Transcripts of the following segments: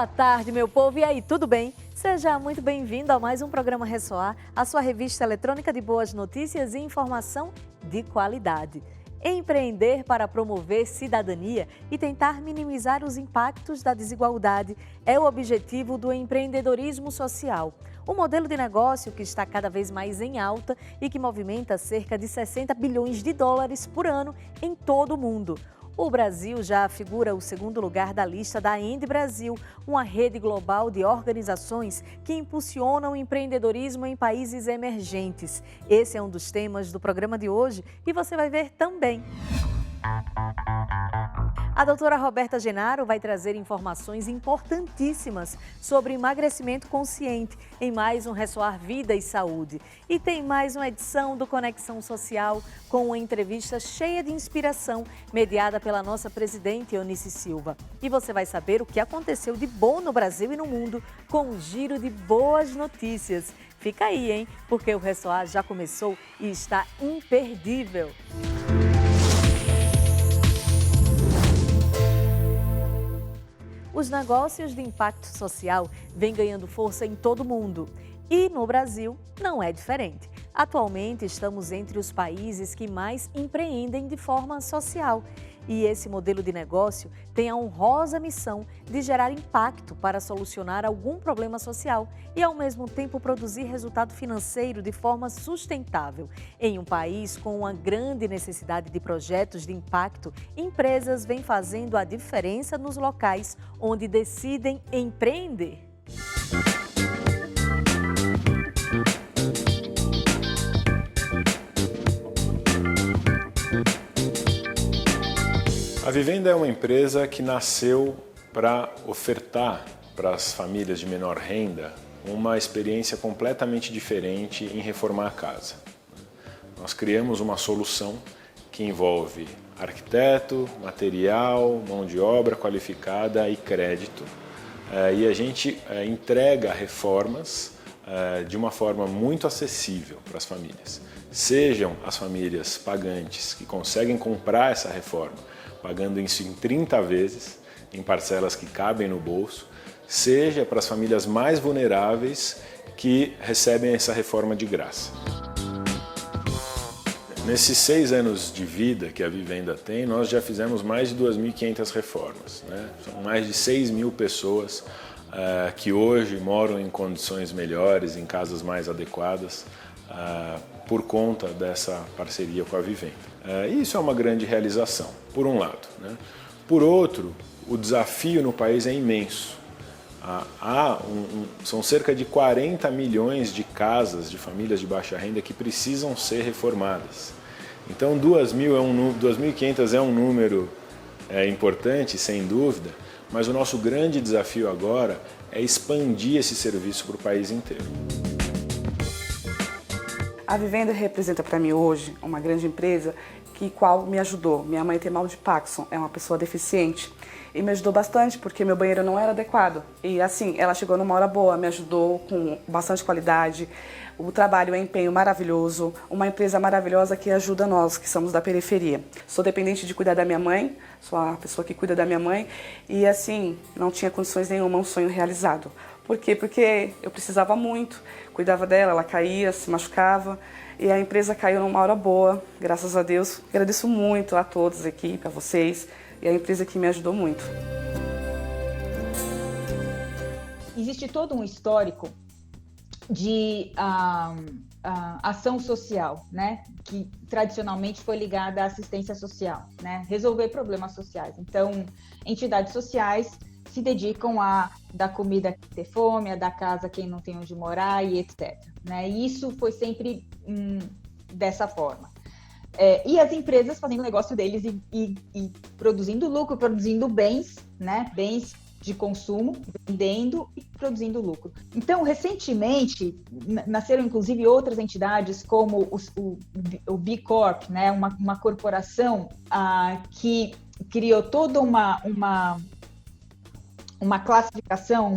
Boa tarde, meu povo. E aí, tudo bem? Seja muito bem-vindo a mais um programa Ressoar, a sua revista eletrônica de boas notícias e informação de qualidade. Empreender para promover cidadania e tentar minimizar os impactos da desigualdade é o objetivo do empreendedorismo social. Um modelo de negócio que está cada vez mais em alta e que movimenta cerca de 60 bilhões de dólares por ano em todo o mundo. O Brasil já figura o segundo lugar da lista da Ende Brasil, uma rede global de organizações que impulsionam o empreendedorismo em países emergentes. Esse é um dos temas do programa de hoje e você vai ver também. A doutora Roberta Genaro vai trazer informações importantíssimas sobre emagrecimento consciente em mais um Ressoar Vida e Saúde. E tem mais uma edição do Conexão Social com uma entrevista cheia de inspiração, mediada pela nossa presidente Eunice Silva. E você vai saber o que aconteceu de bom no Brasil e no mundo com um giro de boas notícias. Fica aí, hein? Porque o Ressoar já começou e está imperdível. Os negócios de impacto social vêm ganhando força em todo o mundo e no Brasil não é diferente. Atualmente estamos entre os países que mais empreendem de forma social e esse modelo de negócio tem a honrosa missão de gerar impacto para solucionar algum problema social e ao mesmo tempo produzir resultado financeiro de forma sustentável. Em um país com uma grande necessidade de projetos de impacto, empresas vêm fazendo a diferença nos locais onde decidem empreender. A Vivenda é uma empresa que nasceu para ofertar para as famílias de menor renda uma experiência completamente diferente em reformar a casa. Nós criamos uma solução que envolve arquiteto, material, mão de obra qualificada e crédito. E a gente entrega reformas de uma forma muito acessível para as famílias. Sejam as famílias pagantes que conseguem comprar essa reforma pagando isso em 30 vezes, em parcelas que cabem no bolso, seja para as famílias mais vulneráveis que recebem essa reforma de graça. Nesses 6 anos de vida que a Vivenda tem, nós já fizemos mais de 2.500 reformas, né? São mais de 6.000 pessoas que hoje moram em condições melhores, em casas mais adequadas, por conta dessa parceria com a Vivenda. E isso é uma grande realização, por um lado, né? Por outro, o desafio no país é imenso. São cerca de 40 milhões de casas de famílias de baixa renda que precisam ser reformadas. Então 2.500 é um número importante, sem dúvida, mas o nosso grande desafio agora é expandir esse serviço para o país inteiro. A Vivenda representa para mim hoje uma grande empresa qual me ajudou. Minha mãe tem mal de Parkinson, é uma pessoa deficiente e me ajudou bastante porque meu banheiro não era adequado. E assim, ela chegou numa hora boa, me ajudou com bastante qualidade, o trabalho, o empenho maravilhoso, uma empresa maravilhosa que ajuda nós que somos da periferia. Sou dependente de cuidar da minha mãe, sou a pessoa que cuida da minha mãe e assim, não tinha condições nenhuma, um sonho realizado. Por quê? Porque eu precisava muito, cuidava dela, ela caía, se machucava e a empresa caiu numa hora boa, graças a Deus. Agradeço muito a todos, a equipe, a vocês e a empresa que me ajudou muito. Existe todo um histórico de ação social, né? Que tradicionalmente foi ligada à assistência social, né? Resolver problemas sociais. Então, entidades sociais se dedicam a dar comida a quem tem fome, a dar casa a quem não tem onde morar e etc. Né? E isso foi sempre dessa forma. E as empresas fazendo o negócio deles e produzindo lucro, produzindo bens, né? Bens de consumo, vendendo e produzindo lucro. Então, recentemente, nasceram inclusive outras entidades como o B Corp, né? Uma corporação que criou toda uma classificação,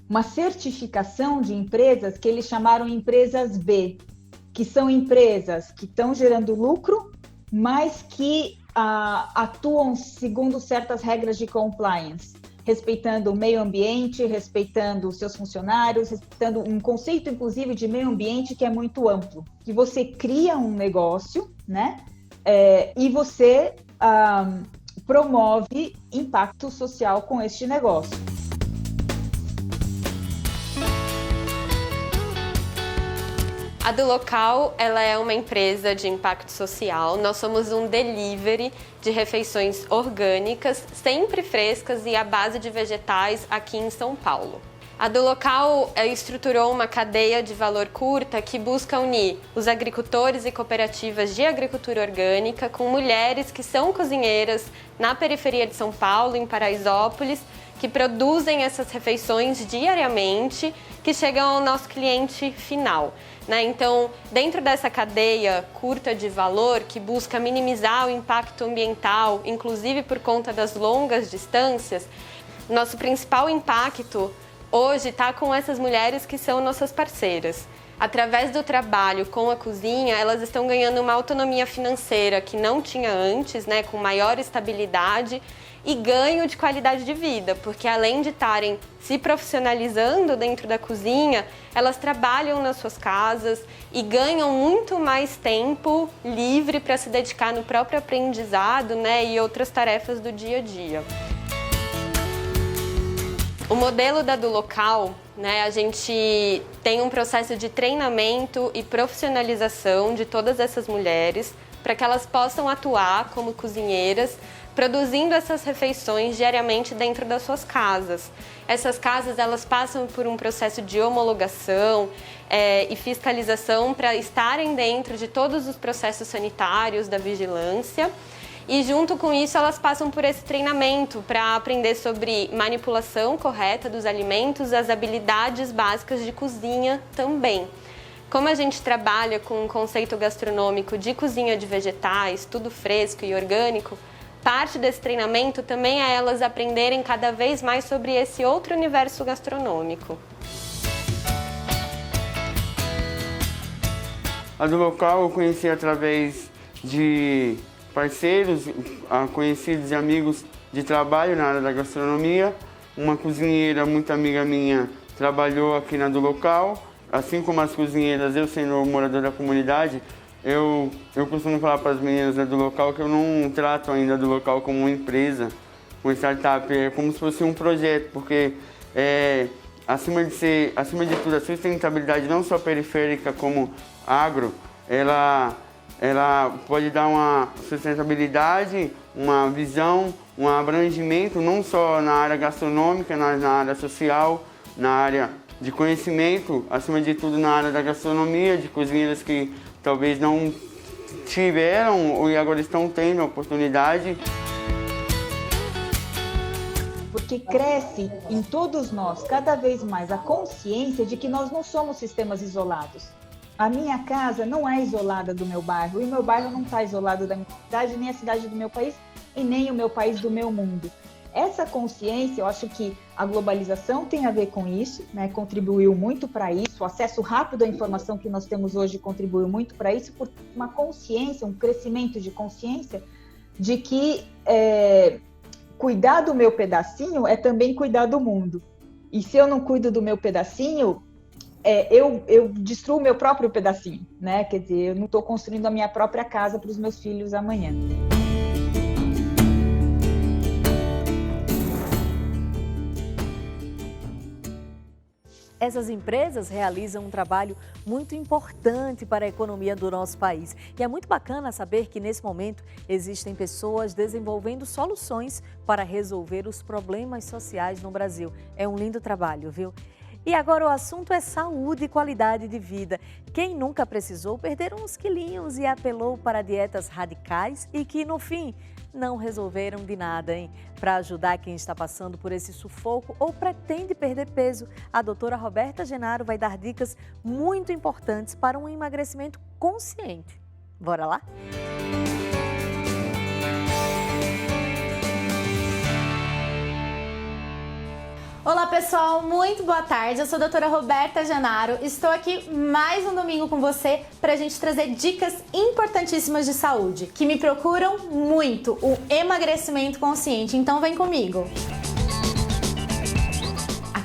uma certificação de empresas que eles chamaram empresas B, que são empresas que estão gerando lucro, mas que atuam segundo certas regras de compliance. respeitando o meio ambiente, respeitando os seus funcionários, respeitando um conceito, inclusive, de meio ambiente que é muito amplo. Que você cria um negócio, né? E você promove impacto social com este negócio. A Do Local, ela é uma empresa de impacto social. Nós somos um delivery de refeições orgânicas, sempre frescas e à base de vegetais aqui em São Paulo. A Do Local estruturou uma cadeia de valor curta que busca unir os agricultores e cooperativas de agricultura orgânica com mulheres que são cozinheiras na periferia de São Paulo, em Paraisópolis, que produzem essas refeições diariamente, que chegam ao nosso cliente final. Então, dentro dessa cadeia curta de valor, que busca minimizar o impacto ambiental, inclusive por conta das longas distâncias, nosso principal impacto hoje está com essas mulheres que são nossas parceiras. Através do trabalho com a cozinha, elas estão ganhando uma autonomia financeira que não tinha antes, com maior estabilidade e ganho de qualidade de vida, porque além de estarem se profissionalizando dentro da cozinha, elas trabalham nas suas casas e ganham muito mais tempo livre para se dedicar no próprio aprendizado, e outras tarefas do dia a dia. O modelo da Do Local, a gente tem um processo de treinamento e profissionalização de todas essas mulheres para que elas possam atuar como cozinheiras, produzindo essas refeições diariamente dentro das suas casas. Essas casas, elas passam por um processo de homologação e fiscalização para estarem dentro de todos os processos sanitários da vigilância. E junto com isso, elas passam por esse treinamento para aprender sobre manipulação correta dos alimentos, as habilidades básicas de cozinha também. Como a gente trabalha com um conceito gastronômico de cozinha de vegetais, tudo fresco e orgânico, parte desse treinamento também é elas aprenderem cada vez mais sobre esse outro universo gastronômico. A Do Local eu conheci através de parceiros, conhecidos e amigos de trabalho na área da gastronomia. Uma cozinheira muito amiga minha trabalhou aqui na Do Local. Assim como as cozinheiras, eu sendo morador da comunidade, eu costumo falar para as meninas do local que eu não trato ainda do local como uma empresa, uma startup, é como se fosse um projeto, porque acima de tudo, a sustentabilidade não só periférica como agro, ela pode dar uma sustentabilidade, uma visão, um abrangimento não só na área gastronômica, mas na área social, na área de conhecimento, acima de tudo na área da gastronomia, de cozinheiras que talvez não tiveram e agora estão tendo a oportunidade. Porque cresce em todos nós cada vez mais a consciência de que nós não somos sistemas isolados. A minha casa não é isolada do meu bairro, e o meu bairro não está isolado da minha cidade, nem a cidade do meu país, e nem o meu país do meu mundo. Essa consciência, eu acho que a globalização tem a ver com isso, contribuiu muito para isso, o acesso rápido à informação que nós temos hoje contribuiu muito para isso, por uma consciência, um crescimento de consciência de que cuidar do meu pedacinho é também cuidar do mundo. E se eu não cuido do meu pedacinho, eu destruo o meu próprio pedacinho, Quer dizer, eu não estou construindo a minha própria casa para os meus filhos amanhã. Essas empresas realizam um trabalho muito importante para a economia do nosso país. E é muito bacana saber que, nesse momento, existem pessoas desenvolvendo soluções para resolver os problemas sociais no Brasil. É um lindo trabalho, viu? E agora o assunto é saúde e qualidade de vida. Quem nunca precisou perder uns quilinhos e apelou para dietas radicais e que, no fim, não resolveram de nada, hein? Para ajudar quem está passando por esse sufoco ou pretende perder peso, a doutora Roberta Genaro vai dar dicas muito importantes para um emagrecimento consciente. Bora lá? Olá pessoal, muito boa tarde, eu sou a doutora Roberta Genaro, estou aqui mais um domingo com você para a gente trazer dicas importantíssimas de saúde, que me procuram muito, o emagrecimento consciente, então vem comigo.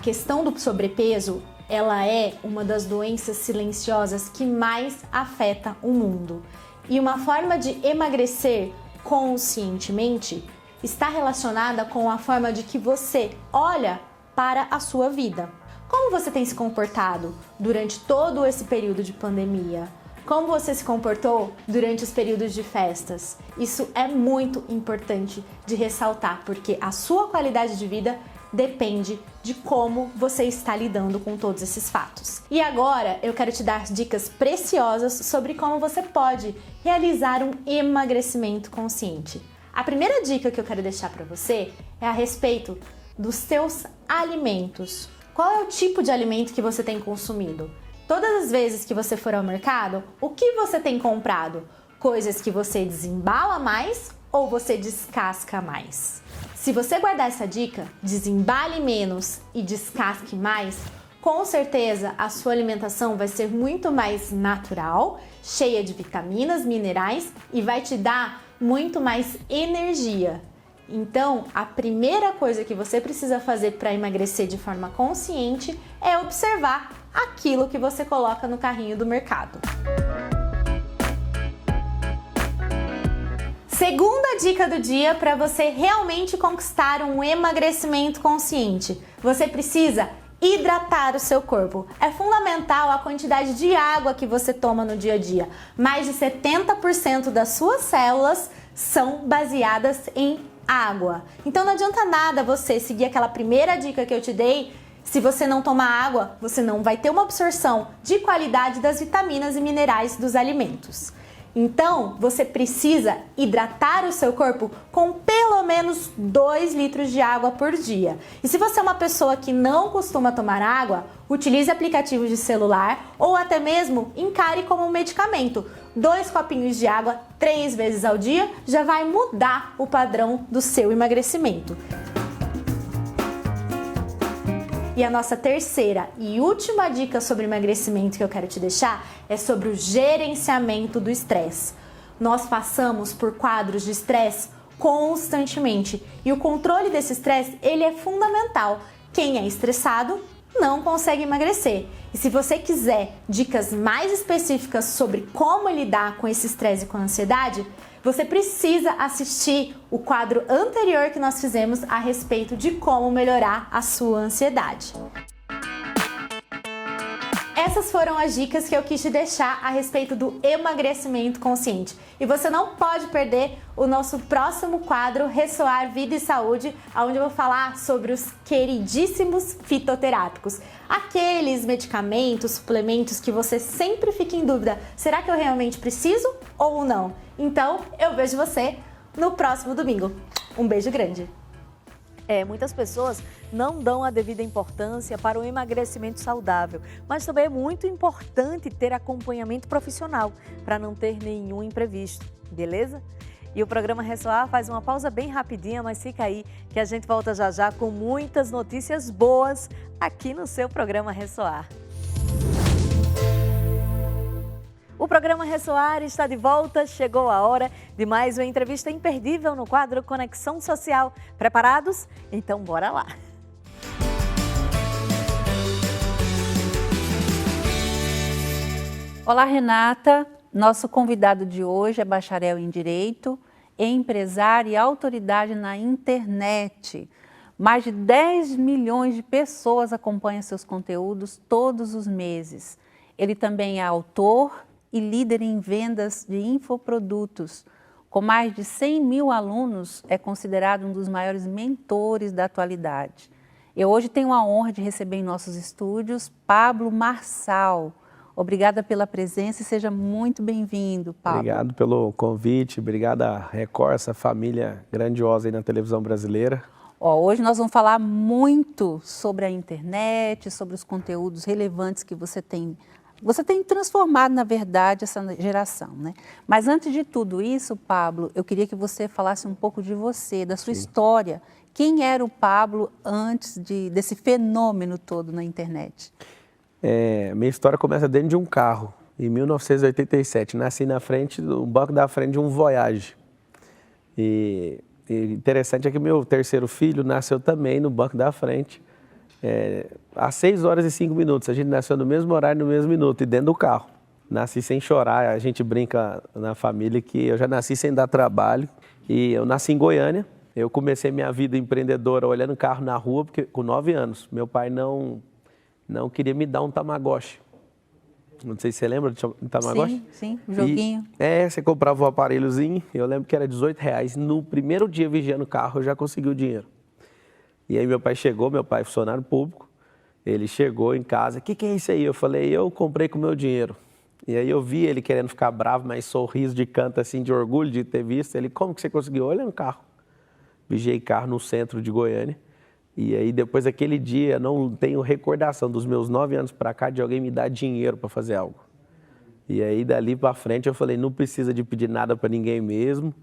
questão do sobrepeso, ela é uma das doenças silenciosas que mais afeta o mundo. E uma forma de emagrecer conscientemente está relacionada com a forma de que você olha para a sua vida. Como você tem se comportado durante todo esse período de pandemia? Como você se comportou durante os períodos de festas? Isso é muito importante de ressaltar, porque a sua qualidade de vida depende de como você está lidando com todos esses fatos. E agora eu quero te dar dicas preciosas sobre como você pode realizar um emagrecimento consciente. A primeira dica que eu quero deixar para você é a respeito dos seus alimentos. Qual é o tipo de alimento que você tem consumido? Todas as vezes que você for ao mercado, o que você tem comprado? Coisas que você desembala mais ou você descasca mais? Se você guardar essa dica, desembale menos e descasque mais, com certeza a sua alimentação vai ser muito mais natural, cheia de vitaminas, minerais e vai te dar muito mais energia. Então, a primeira coisa que você precisa fazer para emagrecer de forma consciente é observar aquilo que você coloca no carrinho do mercado. Segunda dica do dia para você realmente conquistar um emagrecimento consciente. Você precisa hidratar o seu corpo. É fundamental a quantidade de água que você toma no dia a dia. Mais de 70% das suas células são baseadas em água. Então não adianta nada você seguir aquela primeira dica que eu te dei. Se você não tomar água, você não vai ter uma absorção de qualidade das vitaminas e minerais dos alimentos. Então, você precisa hidratar o seu corpo com pelo menos 2 litros de água por dia. E se você é uma pessoa que não costuma tomar água, utilize aplicativos de celular ou até mesmo encare como um medicamento. 2 copinhos de água 3 vezes ao dia já vai mudar o padrão do seu emagrecimento. E a nossa terceira e última dica sobre emagrecimento que eu quero te deixar é sobre o gerenciamento do estresse. Nós passamos por quadros de estresse constantemente e o controle desse estresse, ele é fundamental. Quem é estressado não consegue emagrecer. E se você quiser dicas mais específicas sobre como lidar com esse estresse e com a ansiedade, você precisa assistir o quadro anterior que nós fizemos a respeito de como melhorar a sua ansiedade. Essas foram as dicas que eu quis te deixar a respeito do emagrecimento consciente. E você não pode perder o nosso próximo quadro Ressoar Vida e Saúde, onde eu vou falar sobre os queridíssimos fitoterápicos. Aqueles medicamentos, suplementos que você sempre fica em dúvida, será que eu realmente preciso ou não? Então, eu vejo você no próximo domingo. Um beijo grande! Muitas pessoas não dão a devida importância para o emagrecimento saudável, mas também é muito importante ter acompanhamento profissional para não ter nenhum imprevisto, beleza? E o programa Ressoar faz uma pausa bem rapidinha, mas fica aí que a gente volta já já com muitas notícias boas aqui no seu programa Ressoar. O programa Ressoar está de volta, chegou a hora de mais uma entrevista imperdível no quadro Conexão Social. Preparados? Então bora lá! Olá, Renata. Nosso convidado de hoje é bacharel em Direito, empresário e autoridade na internet. Mais de 10 milhões de pessoas acompanham seus conteúdos todos os meses. Ele também é autor e líder em vendas de infoprodutos. Com mais de 100 mil alunos, é considerado um dos maiores mentores da atualidade. Eu hoje tenho a honra de receber em nossos estúdios Pablo Marçal. Obrigada pela presença e seja muito bem-vindo, Pablo. Obrigado pelo convite, obrigada a Record, essa família grandiosa aí na televisão brasileira. Hoje nós vamos falar muito sobre a internet, sobre os conteúdos relevantes que você tem transformado, na verdade, essa geração, né? Mas antes de tudo isso, Pablo, eu queria que você falasse um pouco de você, da sua história. Quem era o Pablo antes desse fenômeno todo na internet? Minha história começa dentro de um carro, em 1987. Nasci no banco da frente de um Voyage. E interessante é que meu terceiro filho nasceu também no banco da frente às 6h05, a gente nasceu no mesmo horário, no mesmo minuto, e dentro do carro. Nasci sem chorar, a gente brinca na família que eu já nasci sem dar trabalho. E eu nasci em Goiânia, eu comecei minha vida empreendedora olhando carro na rua, porque com 9 anos, meu pai não queria me dar um Tamagotchi. Não sei se você lembra do Tamagotchi? Sim, um joguinho. Você comprava um aparelhozinho, eu lembro que era R$18. No primeiro dia vigiando o carro, eu já consegui o dinheiro. E aí meu pai chegou, meu pai é funcionário público, ele chegou em casa, o que é isso aí? Eu falei, eu comprei com o meu dinheiro. E aí eu vi ele querendo ficar bravo, mas sorriso de canto, assim, de orgulho de ter visto. Ele, como que você conseguiu? Olha no carro. Vigiei carro no centro de Goiânia. E aí depois daquele dia, não tenho recordação dos meus 9 anos para cá de alguém me dar dinheiro para fazer algo. E aí dali para frente eu falei, não precisa de pedir nada para ninguém mesmo.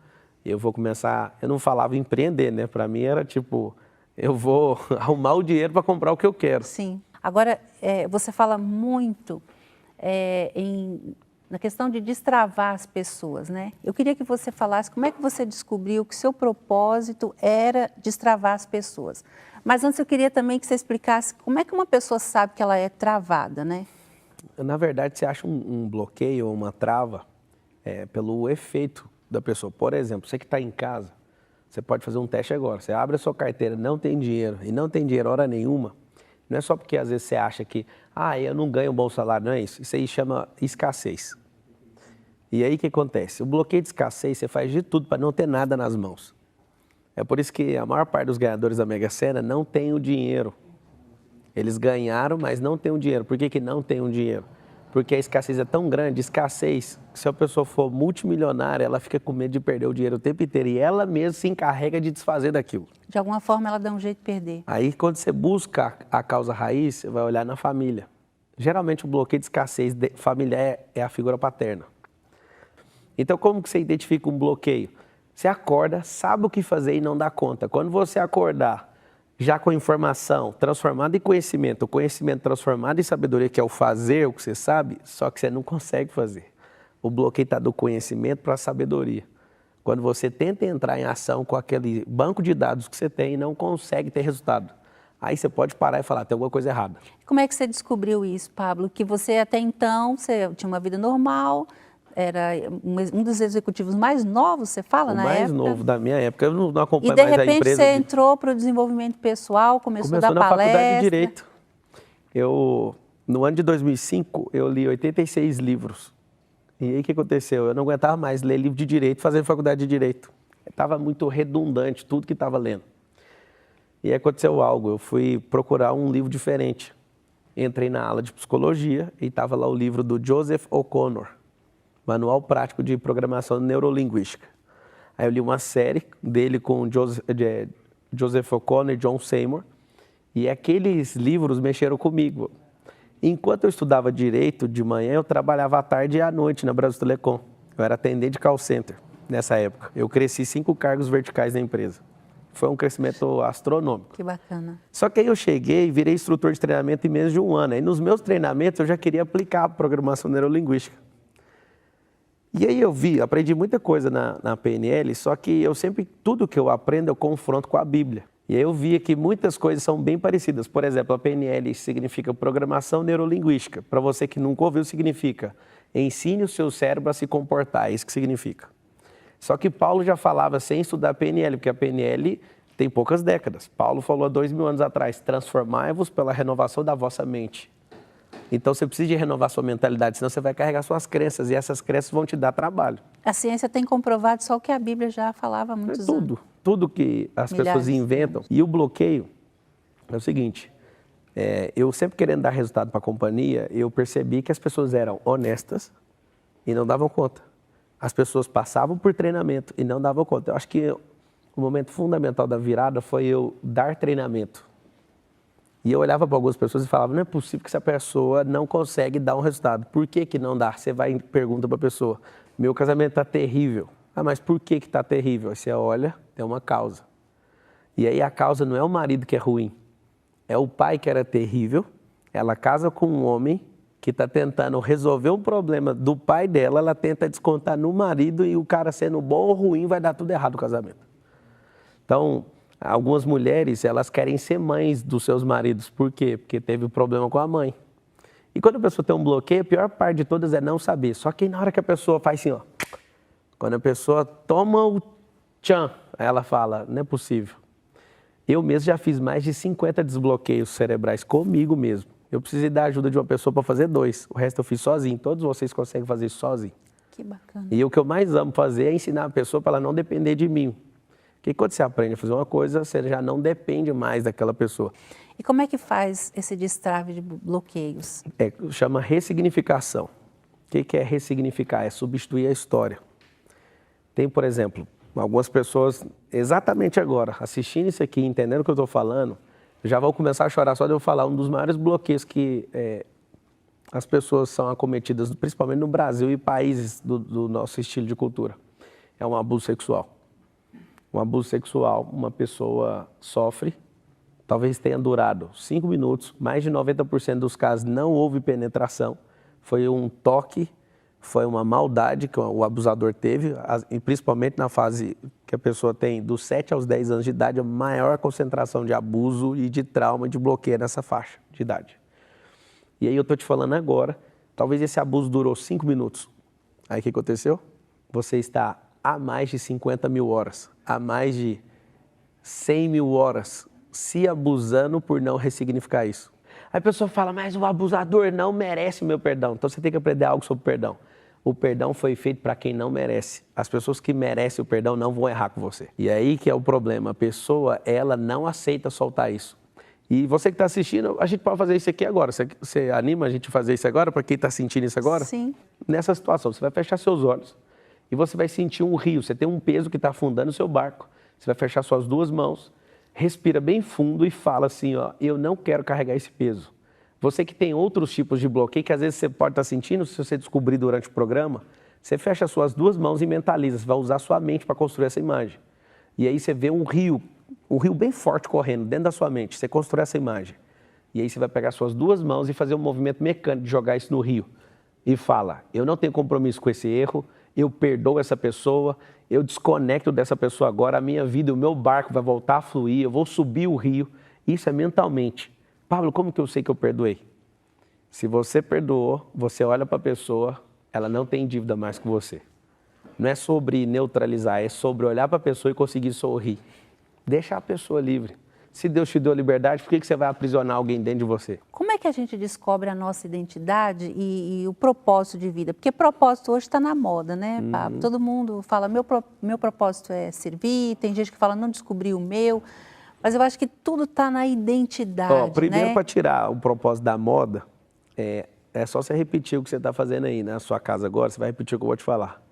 Eu vou começar, eu não falava empreender, né? Para mim era tipo, eu vou arrumar o dinheiro para comprar o que eu quero. Sim. Agora, você fala muito na questão de destravar as pessoas, né? Eu queria que você falasse como é que você descobriu que seu propósito era destravar as pessoas. Mas antes eu queria também que você explicasse como é que uma pessoa sabe que ela é travada, né? Na verdade, você acha um bloqueio ou uma trava pelo efeito da pessoa. Por exemplo, você que está em casa, você pode fazer um teste agora. Você abre a sua carteira, não tem dinheiro, e não tem dinheiro hora nenhuma. Não é só porque às vezes você acha que, eu não ganho um bom salário, não é isso. Isso aí chama escassez. E aí o que acontece? O bloqueio de escassez, você faz de tudo para não ter nada nas mãos. É por isso que a maior parte dos ganhadores da Mega Sena não tem o dinheiro. Eles ganharam, mas não tem o dinheiro. Por que não tem o dinheiro? Porque a escassez é tão grande, escassez, se a pessoa for multimilionária, ela fica com medo de perder o dinheiro o tempo inteiro e ela mesma se encarrega de desfazer daquilo. De alguma forma ela dá um jeito de perder. Aí quando você busca a causa raiz, você vai olhar na família. Geralmente o bloqueio de escassez familiar é a figura paterna. Então como que você identifica um bloqueio? Você acorda, sabe o que fazer e não dá conta. Quando você acordar já com informação transformada em conhecimento, o conhecimento transformado em sabedoria, que é o fazer o que você sabe, só que você não consegue fazer. O bloqueio está do conhecimento para a sabedoria. Quando você tenta entrar em ação com aquele banco de dados que você tem e não consegue ter resultado, aí você pode parar e falar, tem alguma coisa errada. Como é que você descobriu isso, Pablo? Que você até então, você tinha uma vida normal, era um dos executivos mais novos, você fala, na época? O mais novo da minha época, eu não acompanho mais a empresa. E de repente você entrou para o desenvolvimento pessoal, começou a dar palestra. Na faculdade de Direito. No ano de 2005, eu li 86 livros. E aí o que aconteceu? Eu não aguentava mais ler livro de Direito, fazer faculdade de Direito. Estava muito redundante tudo que estava lendo. E aí aconteceu algo, eu fui procurar um livro diferente. Entrei na aula de Psicologia e estava lá o livro do Joseph O'Connor, Manual Prático de Programação Neurolinguística. Aí eu li uma série dele com Joseph O'Connor e John Seymour, e aqueles livros mexeram comigo. Enquanto eu estudava Direito de manhã, eu trabalhava à tarde e à noite na Brasil Telecom. Eu era atendente de call center nessa época. Eu cresci 5 cargos verticais na empresa. Foi um crescimento astronômico. Que bacana. Só que aí eu cheguei e virei instrutor de treinamento em menos de 1 ano. Aí nos meus treinamentos eu já queria aplicar a programação neurolinguística. E aí eu aprendi muita coisa na PNL, só que eu sempre, tudo que eu aprendo eu confronto com a Bíblia. E aí eu via que muitas coisas são bem parecidas. Por exemplo, a PNL significa Programação Neurolinguística. Para você que nunca ouviu, significa ensine o seu cérebro a se comportar, é isso que significa. Só que Paulo já falava sem estudar PNL, porque a PNL tem poucas décadas. Paulo falou há 2000 anos atrás, transformai-vos pela renovação da vossa mente. Então você precisa de renovar sua mentalidade, senão você vai carregar suas crenças e essas crenças vão te dar trabalho. A ciência tem comprovado só o que a Bíblia já falava há muitos anos. Tudo que as pessoas inventam. E o bloqueio é o seguinte, eu sempre querendo dar resultado para a companhia, eu percebi que as pessoas eram honestas e não davam conta. As pessoas passavam por treinamento e não davam conta. Eu acho que o momento fundamental da virada foi eu dar treinamento. E eu olhava para algumas pessoas e falava, não é possível que essa pessoa não consegue dar um resultado. Por que não dá? Você vai e pergunta para a pessoa, meu casamento está terrível. Mas por que está terrível? Aí você olha, tem uma causa. E aí a causa não é o marido que é ruim, é o pai que era terrível. Ela casa com um homem que está tentando resolver um problema do pai dela, ela tenta descontar no marido e o cara sendo bom ou ruim vai dar tudo errado no casamento. Então, Algumas mulheres, elas querem ser mães dos seus maridos. Por quê? Porque teve um problema com a mãe. E quando a pessoa tem um bloqueio, a pior parte de todas é não saber. Só que na hora que a pessoa faz assim, ó, quando a pessoa toma o tchan, ela fala, não é possível. Eu mesmo já fiz mais de 50 desbloqueios cerebrais comigo mesmo. Eu precisei da ajuda de uma pessoa para fazer 2. O resto eu fiz sozinho. Todos vocês conseguem fazer isso sozinho. Que bacana. E o que eu mais amo fazer é ensinar a pessoa para ela não depender de mim. Porque quando você aprende a fazer uma coisa, você já não depende mais daquela pessoa. E como é que faz esse destrave de bloqueios? Chama ressignificação. O que é ressignificar? É substituir a história. Tem, por exemplo, algumas pessoas, exatamente agora, assistindo isso aqui, entendendo o que eu estou falando, já vão começar a chorar só de eu falar. Um dos maiores bloqueios que as pessoas são acometidas, principalmente no Brasil e países do nosso estilo de cultura, é um abuso sexual. Um abuso sexual, uma pessoa sofre, talvez tenha durado 5 minutos, mais de 90% dos casos não houve penetração, foi um toque, foi uma maldade que o abusador teve, e principalmente na fase que a pessoa tem dos 7 aos 10 anos de idade, a maior concentração de abuso e de trauma, de bloqueio nessa faixa de idade. E aí eu estou te falando agora, talvez esse abuso durou 5 minutos. Aí o que aconteceu? Você está há mais de 50 mil horas, há mais de 100 mil horas se abusando por não ressignificar isso. Aí a pessoa fala, mas o abusador não merece o meu perdão. Então você tem que aprender algo sobre perdão. O perdão foi feito para quem não merece. As pessoas que merecem o perdão não vão errar com você. E aí que é o problema. A pessoa, ela não aceita soltar isso. E você que está assistindo, a gente pode fazer isso aqui agora. Você anima a gente a fazer isso agora, para quem está sentindo isso agora? Sim. Nessa situação, você vai fechar seus olhos e você vai sentir um rio. Você tem um peso que está afundando o seu barco. Você vai fechar suas 2 mãos, respira bem fundo e fala assim, ó, eu não quero carregar esse peso. Você que tem outros tipos de bloqueio que às vezes você pode estar sentindo, se você descobrir durante o programa, você fecha suas 2 mãos e mentaliza, você vai usar sua mente para construir essa imagem. E aí você vê um rio bem forte correndo dentro da sua mente, você constrói essa imagem. E aí você vai pegar suas 2 mãos e fazer um movimento mecânico de jogar isso no rio. E fala, eu não tenho compromisso com esse erro, eu perdoo essa pessoa, eu desconecto dessa pessoa agora, a minha vida, o meu barco vai voltar a fluir, eu vou subir o rio. Isso é mentalmente. Pablo, como que eu sei que eu perdoei? Se você perdoou, você olha para a pessoa, ela não tem dívida mais com você. Não é sobre neutralizar, é sobre olhar para a pessoa e conseguir sorrir. Deixa a pessoa livre. Se Deus te deu liberdade, por que você vai aprisionar alguém dentro de você? Como é que a gente descobre a nossa identidade e o propósito de vida? Porque propósito hoje está na moda, né, Pablo? Todo mundo fala, meu propósito é servir, tem gente que fala, não descobri o meu. Mas eu acho que tudo está na identidade, primeiro, né? para tirar o propósito da moda, é só você repetir o que você está fazendo aí na sua casa agora, você vai repetir o que eu vou te falar.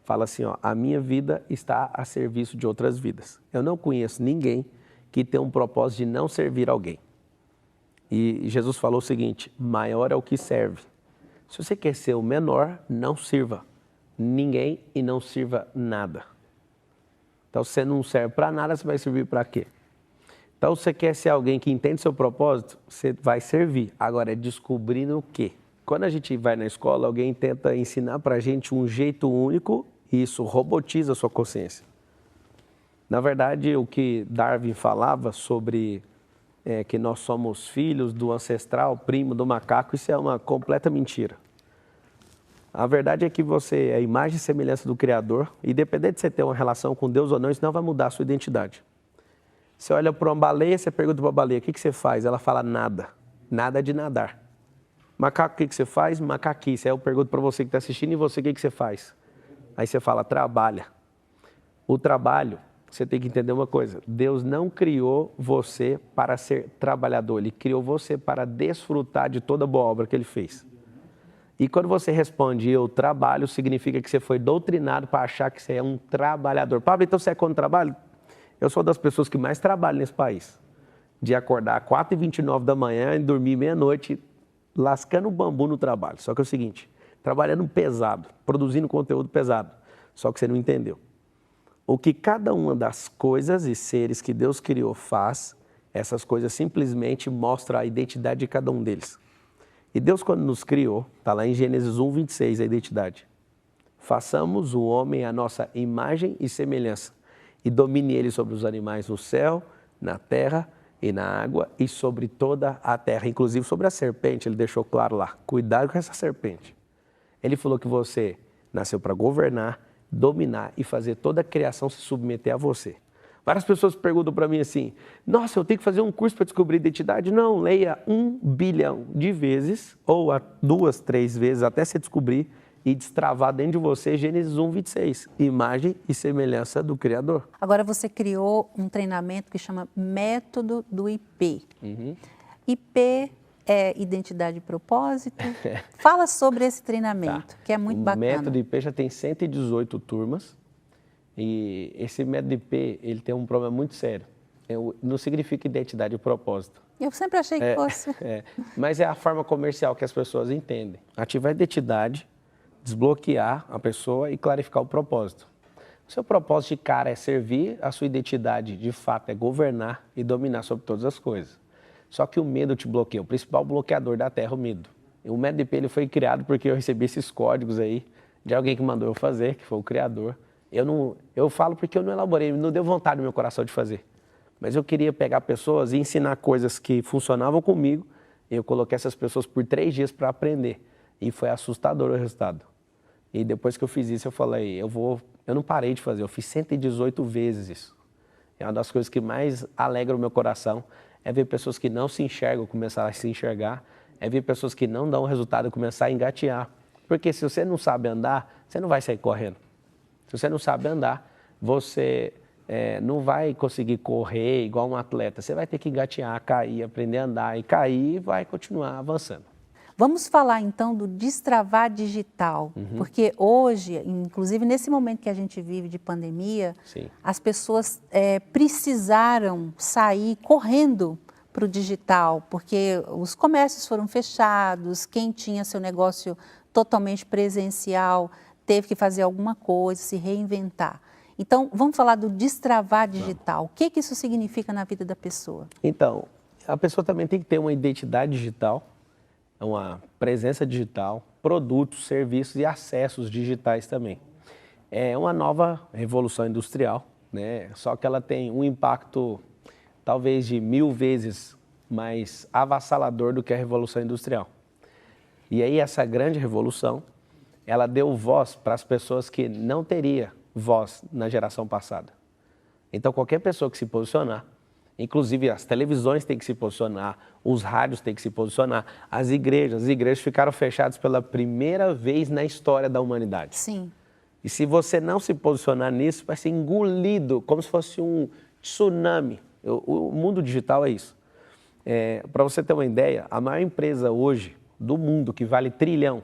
Fala assim, ó, a minha vida está a serviço de outras vidas. Eu não conheço ninguém que tem um propósito de não servir alguém. E Jesus falou o seguinte, maior é o que serve. Se você quer ser o menor, não sirva ninguém e não sirva nada. Então, se você não serve para nada, você vai servir para quê? Então, se você quer ser alguém que entende seu propósito, você vai servir. Agora, é descobrindo o quê? Quando a gente vai na escola, alguém tenta ensinar para a gente um jeito único e isso robotiza a sua consciência. Na verdade, o que Darwin falava sobre que nós somos filhos do ancestral, primo do macaco, isso é uma completa mentira. A verdade é que você é a imagem e semelhança do Criador, e independente de você ter uma relação com Deus ou não, isso não vai mudar a sua identidade. Você olha para uma baleia, você pergunta para a baleia, o que você faz? Ela fala nada. Nada de nadar. Macaco, o que você faz? Macaquice. Aí eu pergunto para você que está assistindo, e você, o que você faz? Aí você fala, trabalha. O trabalho, você tem que entender uma coisa. Deus não criou você para ser trabalhador. Ele criou você para desfrutar de toda boa obra que Ele fez. E quando você responde, eu trabalho, significa que você foi doutrinado para achar que você é um trabalhador. Pablo, então você é contra o trabalho? Eu sou das pessoas que mais trabalham nesse país. De acordar às 4h29 da manhã e dormir meia-noite, lascando o bambu no trabalho. Só que é o seguinte, trabalhando pesado, produzindo conteúdo pesado. Só que você não entendeu. O que cada uma das coisas e seres que Deus criou faz, essas coisas simplesmente mostram a identidade de cada um deles. E Deus, quando nos criou, está lá em Gênesis 1:26, a identidade. Façamos o homem à nossa imagem e semelhança. e domine ele sobre os animais no céu, na terra e na água e sobre toda a terra, inclusive sobre a serpente. Ele deixou claro lá, cuidado com essa serpente. Ele falou que você nasceu para governar, dominar e fazer toda a criação se submeter a você. Várias pessoas perguntam para mim assim, nossa, eu tenho que fazer um curso para descobrir identidade? Não, leia 1 bilhão de vezes, ou 2, 3 vezes, até você descobrir e destravar dentro de você Gênesis 1, 26, imagem e semelhança do Criador. Agora você criou um treinamento que chama Método do IP. IP é identidade e propósito. Fala sobre esse treinamento, que é muito bacana. O Método IP já tem 118 turmas. E esse método IP, ele tem um problema muito sério. Não significa identidade e propósito. Eu sempre achei que fosse. Mas é a forma comercial que as pessoas entendem. Ativar a identidade, desbloquear a pessoa e clarificar o propósito. O seu propósito de cara é servir, a sua identidade de fato é governar e dominar sobre todas as coisas. Só que o medo te bloqueia. O principal bloqueador da Terra é o medo. E o método IP ele foi criado porque eu recebi esses códigos aí de alguém que mandou eu fazer, que foi o criador. Eu falo porque eu não elaborei, não deu vontade no meu coração de fazer. Mas eu queria pegar pessoas e ensinar coisas que funcionavam comigo. Eu coloquei essas pessoas por 3 dias para aprender. E foi assustador o resultado. E depois que eu fiz isso, eu falei, eu não parei de fazer, eu fiz 118 vezes isso. É uma das coisas que mais alegra o meu coração, é ver pessoas que não se enxergam começar a se enxergar, é ver pessoas que não dão resultado começar a engatear. Porque se você não sabe andar, você não vai sair correndo. Se você não sabe andar, você não vai conseguir correr igual um atleta. Você vai ter que engatear, cair, aprender a andar e cair e vai continuar avançando. Vamos falar então do destravar digital, porque hoje, inclusive nesse momento que a gente vive de pandemia, Sim. as pessoas precisaram sair correndo para o digital, porque os comércios foram fechados, quem tinha seu negócio totalmente presencial teve que fazer alguma coisa, se reinventar. Então, vamos falar do destravar digital. O que isso significa na vida da pessoa? Então, a pessoa também tem que ter uma identidade digital, uma presença digital, produtos, serviços e acessos digitais também. É uma nova revolução industrial, né? Só que ela tem um impacto talvez de 1000 vezes mais avassalador do que a revolução industrial. E aí essa grande revolução, ela deu voz para as pessoas que não teriam voz na geração passada. Então qualquer pessoa que se posicionar, inclusive as televisões têm que se posicionar, os rádios têm que se posicionar, as igrejas ficaram fechadas pela primeira vez na história da humanidade. Sim. E se você não se posicionar nisso, vai ser engolido, como se fosse um tsunami. O mundo digital é isso. Para você ter uma ideia, a maior empresa hoje do mundo, que vale $1 trilhão,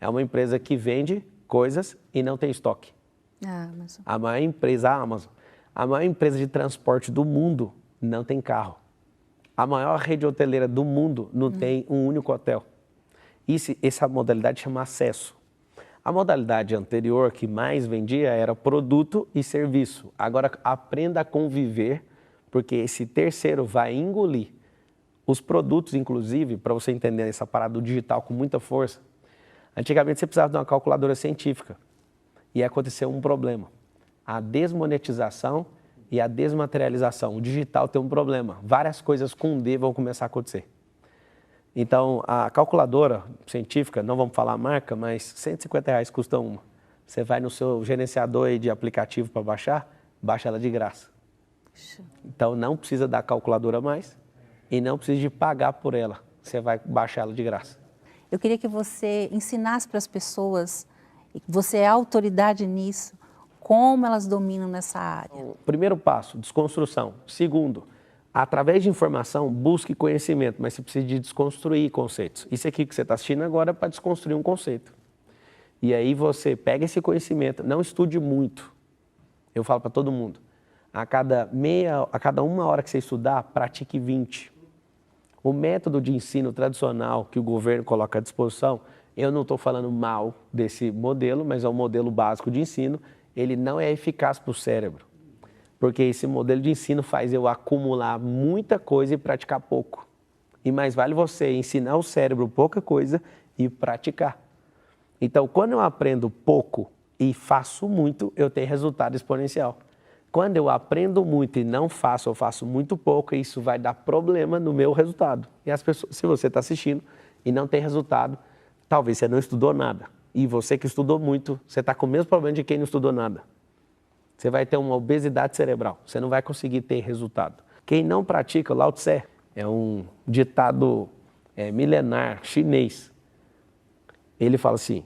é uma empresa que vende coisas e não tem estoque. A maior empresa, a Amazon. A maior empresa de transporte do mundo não tem carro. A maior rede hoteleira do mundo não tem um único hotel. Essa modalidade chama acesso. A modalidade anterior que mais vendia era produto e serviço. Agora aprenda a conviver, porque esse terceiro vai engolir. Os produtos, inclusive, para você entender essa parada do digital com muita força, antigamente você precisava de uma calculadora científica. E aconteceu um problema. A desmonetização e a desmaterialização. O digital tem um problema. Várias coisas com D vão começar a acontecer. Então, a calculadora científica, não vamos falar a marca, mas R$150 custa uma. Você vai no seu gerenciador aí de aplicativo para baixar, baixa ela de graça. Então, não precisa da calculadora mais e não precisa de pagar por ela. Você vai baixar ela de graça. Eu queria que você ensinasse para as pessoas, você é autoridade nisso, como elas dominam nessa área. Primeiro passo, desconstrução. Segundo, através de informação, busque conhecimento, mas você precisa de desconstruir conceitos. Isso aqui que você está assistindo agora é para desconstruir um conceito. E aí você pega esse conhecimento, não estude muito. Eu falo para todo mundo, a cada 1 hora que você estudar, pratique 20. O método de ensino tradicional que o governo coloca à disposição, eu não estou falando mal desse modelo, mas é um modelo básico de ensino, ele não é eficaz para o cérebro. Porque esse modelo de ensino faz eu acumular muita coisa e praticar pouco. E mais vale você ensinar o cérebro pouca coisa e praticar. Então, quando eu aprendo pouco e faço muito, eu tenho resultado exponencial. Quando eu aprendo muito e não faço, ou faço muito pouco, isso vai dar problema no meu resultado. E as pessoas, se você está assistindo e não tem resultado, talvez você não estudou nada. E você que estudou muito, você está com o mesmo problema de quem não estudou nada. Você vai ter uma obesidade cerebral, você não vai conseguir ter resultado. Quem não pratica, o Lao Tse, é um ditado milenar chinês. Ele fala assim,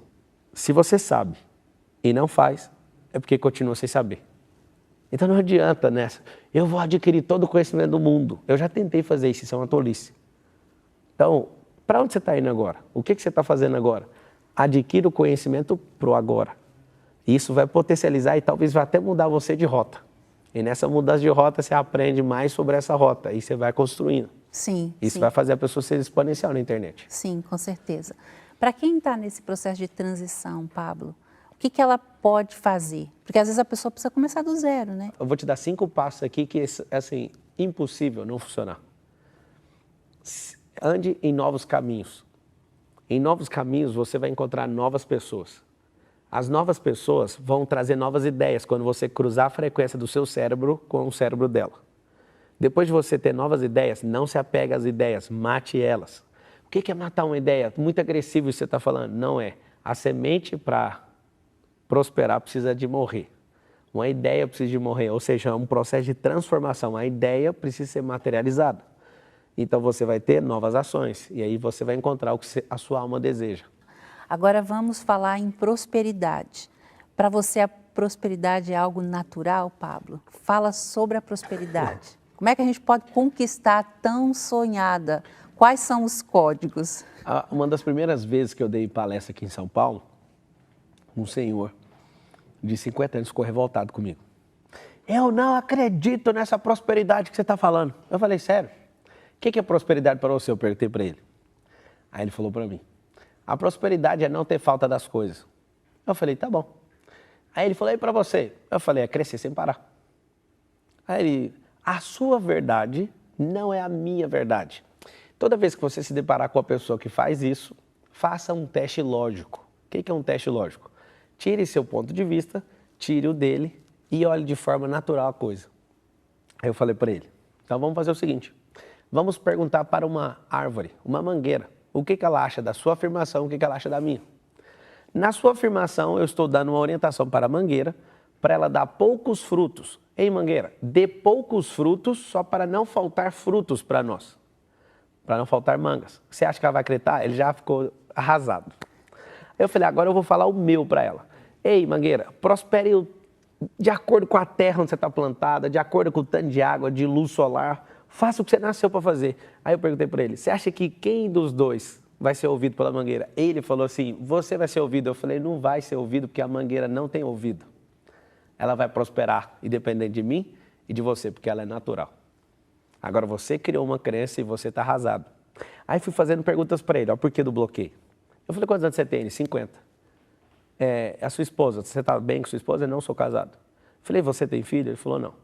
se você sabe e não faz, é porque continua sem saber. Então não adianta nessa, eu vou adquirir todo o conhecimento do mundo. Eu já tentei fazer isso é uma tolice. Então, para onde você está indo agora? O que você está fazendo agora? Adquira o conhecimento pro agora. Isso vai potencializar e talvez vá até mudar você de rota. E nessa mudança de rota você aprende mais sobre essa rota e você vai construindo. Sim. Isso sim. vai fazer a pessoa ser exponencial na internet. Sim, com certeza. Para quem está nesse processo de transição, Pablo, o que ela pode fazer? Porque às vezes a pessoa precisa começar do zero, né? Eu vou te dar 5 passos aqui que é assim, impossível não funcionar. Ande em novos caminhos. Em novos caminhos você vai encontrar novas pessoas. As novas pessoas vão trazer novas ideias quando você cruzar a frequência do seu cérebro com o cérebro dela. Depois de você ter novas ideias, não se apegue às ideias, mate elas. O que é matar uma ideia? Muito agressivo isso que você está falando. Não é. A semente para prosperar precisa de morrer. Uma ideia precisa de morrer, ou seja, é um processo de transformação. A ideia precisa ser materializada. Então você vai ter novas ações e aí você vai encontrar o que a sua alma deseja. Agora vamos falar em prosperidade. Para você a prosperidade é algo natural, Pablo? Fala sobre a prosperidade. Como é que a gente pode conquistar a tão sonhada? Quais são os códigos? Uma das primeiras vezes que eu dei palestra aqui em São Paulo, um senhor de 50 anos ficou revoltado comigo. Eu não acredito nessa prosperidade que você está falando. Eu falei, sério? O que é prosperidade para você? Eu perguntei para ele. Aí ele falou para mim, a prosperidade é não ter falta das coisas. Eu falei, tá bom. Aí ele falou, e para você? Eu falei, é crescer sem parar. Aí ele, a sua verdade não é a minha verdade. Toda vez que você se deparar com a pessoa que faz isso, faça um teste lógico. O que é um teste lógico? Tire seu ponto de vista, tire o dele e olhe de forma natural a coisa. Aí eu falei para ele, então vamos fazer o seguinte, vamos perguntar para uma árvore, uma mangueira, o que ela acha da sua afirmação, o que ela acha da minha. Na sua afirmação, eu estou dando uma orientação para a mangueira, para ela dar poucos frutos. Ei, mangueira, dê poucos frutos só para não faltar frutos para nós. Para não faltar mangas. Você acha que ela vai acreditar? Ele já ficou arrasado. Eu falei, agora eu vou falar o meu para ela. Ei, mangueira, prospere de acordo com a terra onde você está plantada, de acordo com o tanto de água, de luz solar. Faça o que você nasceu para fazer. Aí eu perguntei para ele, você acha que quem dos dois vai ser ouvido pela mangueira? Ele falou assim, você vai ser ouvido. Eu falei, não vai ser ouvido porque a mangueira não tem ouvido. Ela vai prosperar independente de mim e de você, porque ela é natural. Agora você criou uma crença e você está arrasado. Aí fui fazendo perguntas para ele, ó, por que do bloqueio? Eu falei, quantos anos você tem? Ele, 50. A sua esposa, você está bem com sua esposa? Eu não sou casado. Eu falei, você tem filho? Ele falou, não.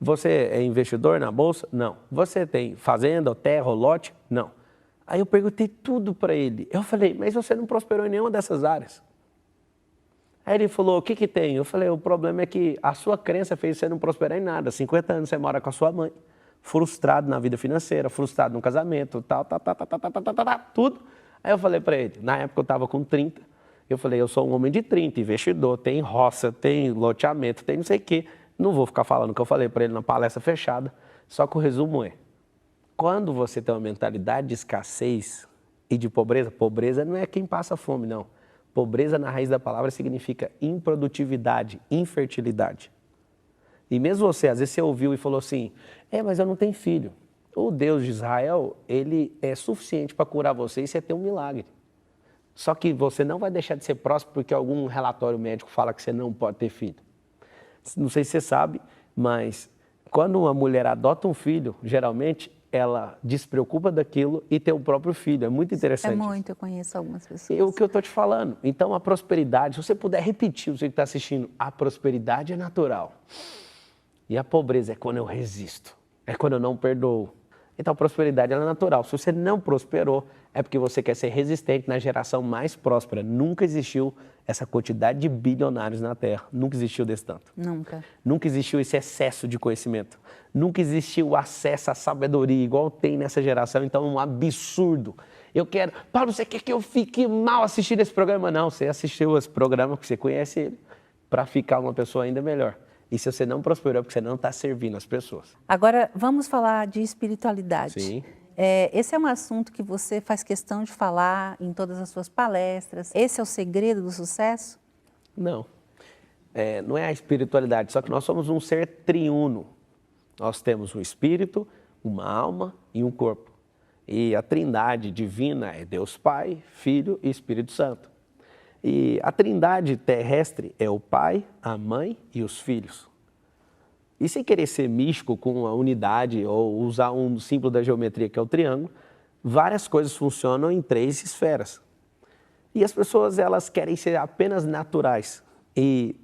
Você é investidor na bolsa? Não. Você tem fazenda, ou terra, ou lote? Não. Aí eu perguntei tudo para ele. Eu falei, mas você não prosperou em nenhuma dessas áreas. Aí ele falou, o que que tem? Eu falei, o problema é que a sua crença fez você não prosperar em nada. 50 anos você mora com a sua mãe, frustrado na vida financeira, frustrado no casamento, tudo. Aí eu falei para ele, na época eu estava com 30, eu falei, eu sou um homem de 30, investidor, tem roça, tem loteamento, tem não sei o quê. Não vou ficar falando o que eu falei para ele na palestra fechada, só que o resumo é, quando você tem uma mentalidade de escassez e de pobreza, pobreza não é quem passa fome, não. Pobreza na raiz da palavra significa improdutividade, infertilidade. E mesmo você, às vezes você ouviu e falou assim, mas eu não tenho filho. O Deus de Israel, ele é suficiente para curar você e você ter um milagre. Só que você não vai deixar de ser próspero porque algum relatório médico fala que você não pode ter filho. Não sei se você sabe, mas quando uma mulher adota um filho, geralmente ela despreocupa daquilo e tem o próprio filho. É muito interessante. É muito, eu conheço algumas pessoas. É o que eu estou te falando. Então a prosperidade, se você puder repetir, você que está assistindo, a prosperidade é natural. E a pobreza é quando eu resisto, é quando eu não perdoo, Então, a prosperidade ela é natural. Se você não prosperou, é porque você quer ser resistente na geração mais próspera. Nunca existiu essa quantidade de bilionários na Terra. Nunca existiu desse tanto. Nunca. Nunca existiu esse excesso de conhecimento. Nunca existiu o acesso à sabedoria igual tem nessa geração. Então, é um absurdo. Eu quero... Paulo, você quer que eu fique mal assistindo esse programa? Não, você assistiu esse programa, porque você conhece ele, para ficar uma pessoa ainda melhor. E se você não prosperou, é porque você não está servindo as pessoas. Agora, vamos falar de espiritualidade. Sim. Esse é um assunto que você faz questão de falar em todas as suas palestras. Esse é o segredo do sucesso? Não. Não é a espiritualidade, só que nós somos um ser triuno. Nós temos um espírito, uma alma e um corpo. E a trindade divina é Deus Pai, Filho e Espírito Santo. E a trindade terrestre é o Pai, a Mãe e os filhos. E sem querer ser místico com a unidade ou usar um símbolo da geometria que é o triângulo, várias coisas funcionam em 3 esferas. E as pessoas elas querem ser apenas naturais e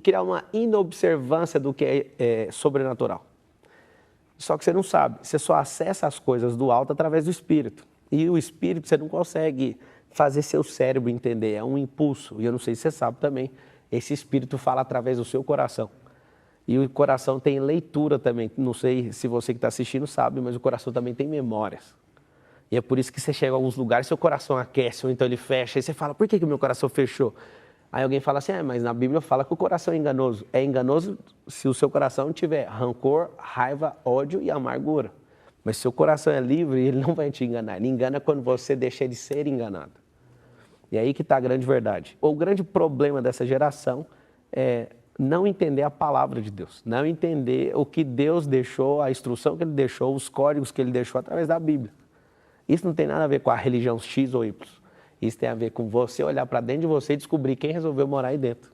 criar uma inobservância do que é sobrenatural. Só que você não sabe, você só acessa as coisas do alto através do espírito. E o espírito você não consegue fazer seu cérebro entender, é um impulso. E eu não sei se você sabe também, esse espírito fala através do seu coração. E o coração tem leitura também, não sei se você que está assistindo sabe, mas o coração também tem memórias. E é por isso que você chega a alguns lugares, seu coração aquece, ou então ele fecha, e você fala, por que o meu coração fechou? Aí alguém fala assim, mas na Bíblia fala que o coração é enganoso. É enganoso se o seu coração tiver rancor, raiva, ódio e amargura. Mas se o seu coração é livre, ele não vai te enganar. Ele engana quando você deixa de ser enganado. E aí que está a grande verdade. O grande problema dessa geração é não entender a palavra de Deus. Não entender o que Deus deixou, a instrução que Ele deixou, os códigos que Ele deixou através da Bíblia. Isso não tem nada a ver com a religião X ou Y. Isso tem a ver com você olhar para dentro de você e descobrir quem resolveu morar aí dentro.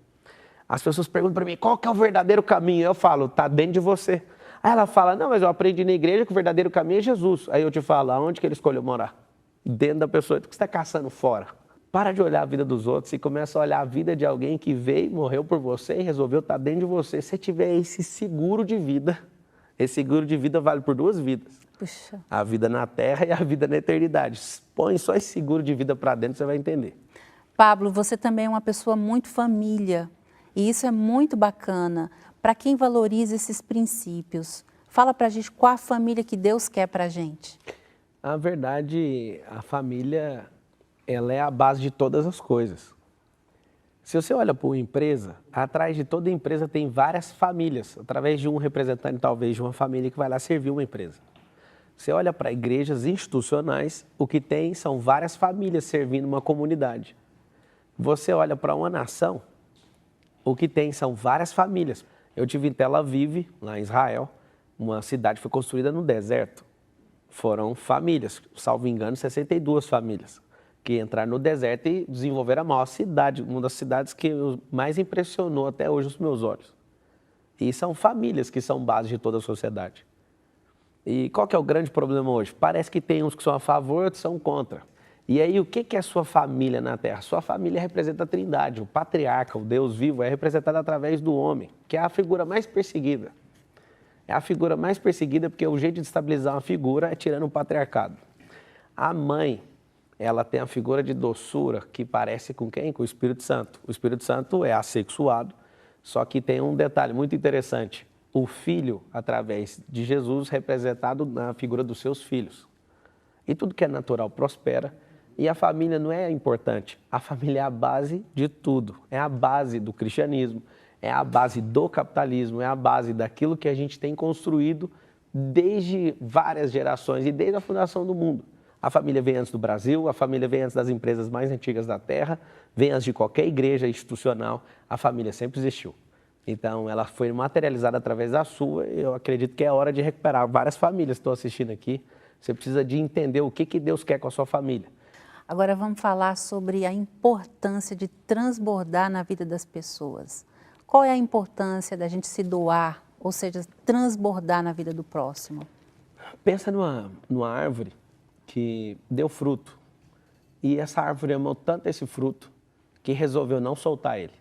As pessoas perguntam para mim, qual que é o verdadeiro caminho? Eu falo, está dentro de você. Aí ela fala, não, mas eu aprendi na igreja que o verdadeiro caminho é Jesus. Aí eu te falo, aonde que ele escolheu morar? Dentro da pessoa. Então, o que você está caçando fora? Para de olhar a vida dos outros e começa a olhar a vida de alguém que veio, morreu por você e resolveu estar dentro de você. Se você tiver esse seguro de vida, esse seguro de vida vale por 2 vidas. Puxa. A vida na terra e a vida na eternidade. Põe só esse seguro de vida para dentro, você vai entender. Pablo, você também é uma pessoa muito família. E isso é muito bacana. Para quem valoriza esses princípios, fala para a gente qual a família que Deus quer para a gente. Na verdade, a família ela é a base de todas as coisas. Se você olha para uma empresa, atrás de toda empresa tem várias famílias, através de um representante, talvez, de uma família que vai lá servir uma empresa. Você olha para igrejas institucionais, o que tem são várias famílias servindo uma comunidade. Você olha para uma nação, o que tem são várias famílias. Eu tive em Tel Aviv, lá em Israel, uma cidade que foi construída no deserto. Foram famílias, salvo engano, 62 famílias, que entraram no deserto e desenvolveram a maior cidade, uma das cidades que mais impressionou até hoje os meus olhos. E são famílias que são base de toda a sociedade. E qual que é o grande problema hoje? Parece que tem uns que são a favor, outros são contra. E aí, o que é a sua família na Terra? Sua família representa a Trindade, o patriarca, o Deus vivo, é representado através do homem, que é a figura mais perseguida. É a figura mais perseguida porque o jeito de estabilizar uma figura é tirando o patriarcado. A mãe, ela tem a figura de doçura que parece com quem? Com o Espírito Santo. O Espírito Santo é assexuado, só que tem um detalhe muito interessante. O filho, através de Jesus, representado na figura dos seus filhos. E tudo que é natural prospera. E a família não é importante. A família é a base de tudo. É a base do cristianismo, é a base do capitalismo, é a base daquilo que a gente tem construído desde várias gerações e desde a fundação do mundo. A família vem antes do Brasil, a família vem antes das empresas mais antigas da Terra, vem antes de qualquer igreja institucional. A família sempre existiu. Então, ela foi materializada através da sua e eu acredito que é hora de recuperar. Várias famílias estão assistindo aqui. Você precisa de entender o que Deus quer com a sua família. Agora vamos falar sobre a importância de transbordar na vida das pessoas. Qual é a importância da gente se doar, ou seja, transbordar na vida do próximo? Pensa numa árvore que deu fruto. E essa árvore amou tanto esse fruto que resolveu não soltar ele.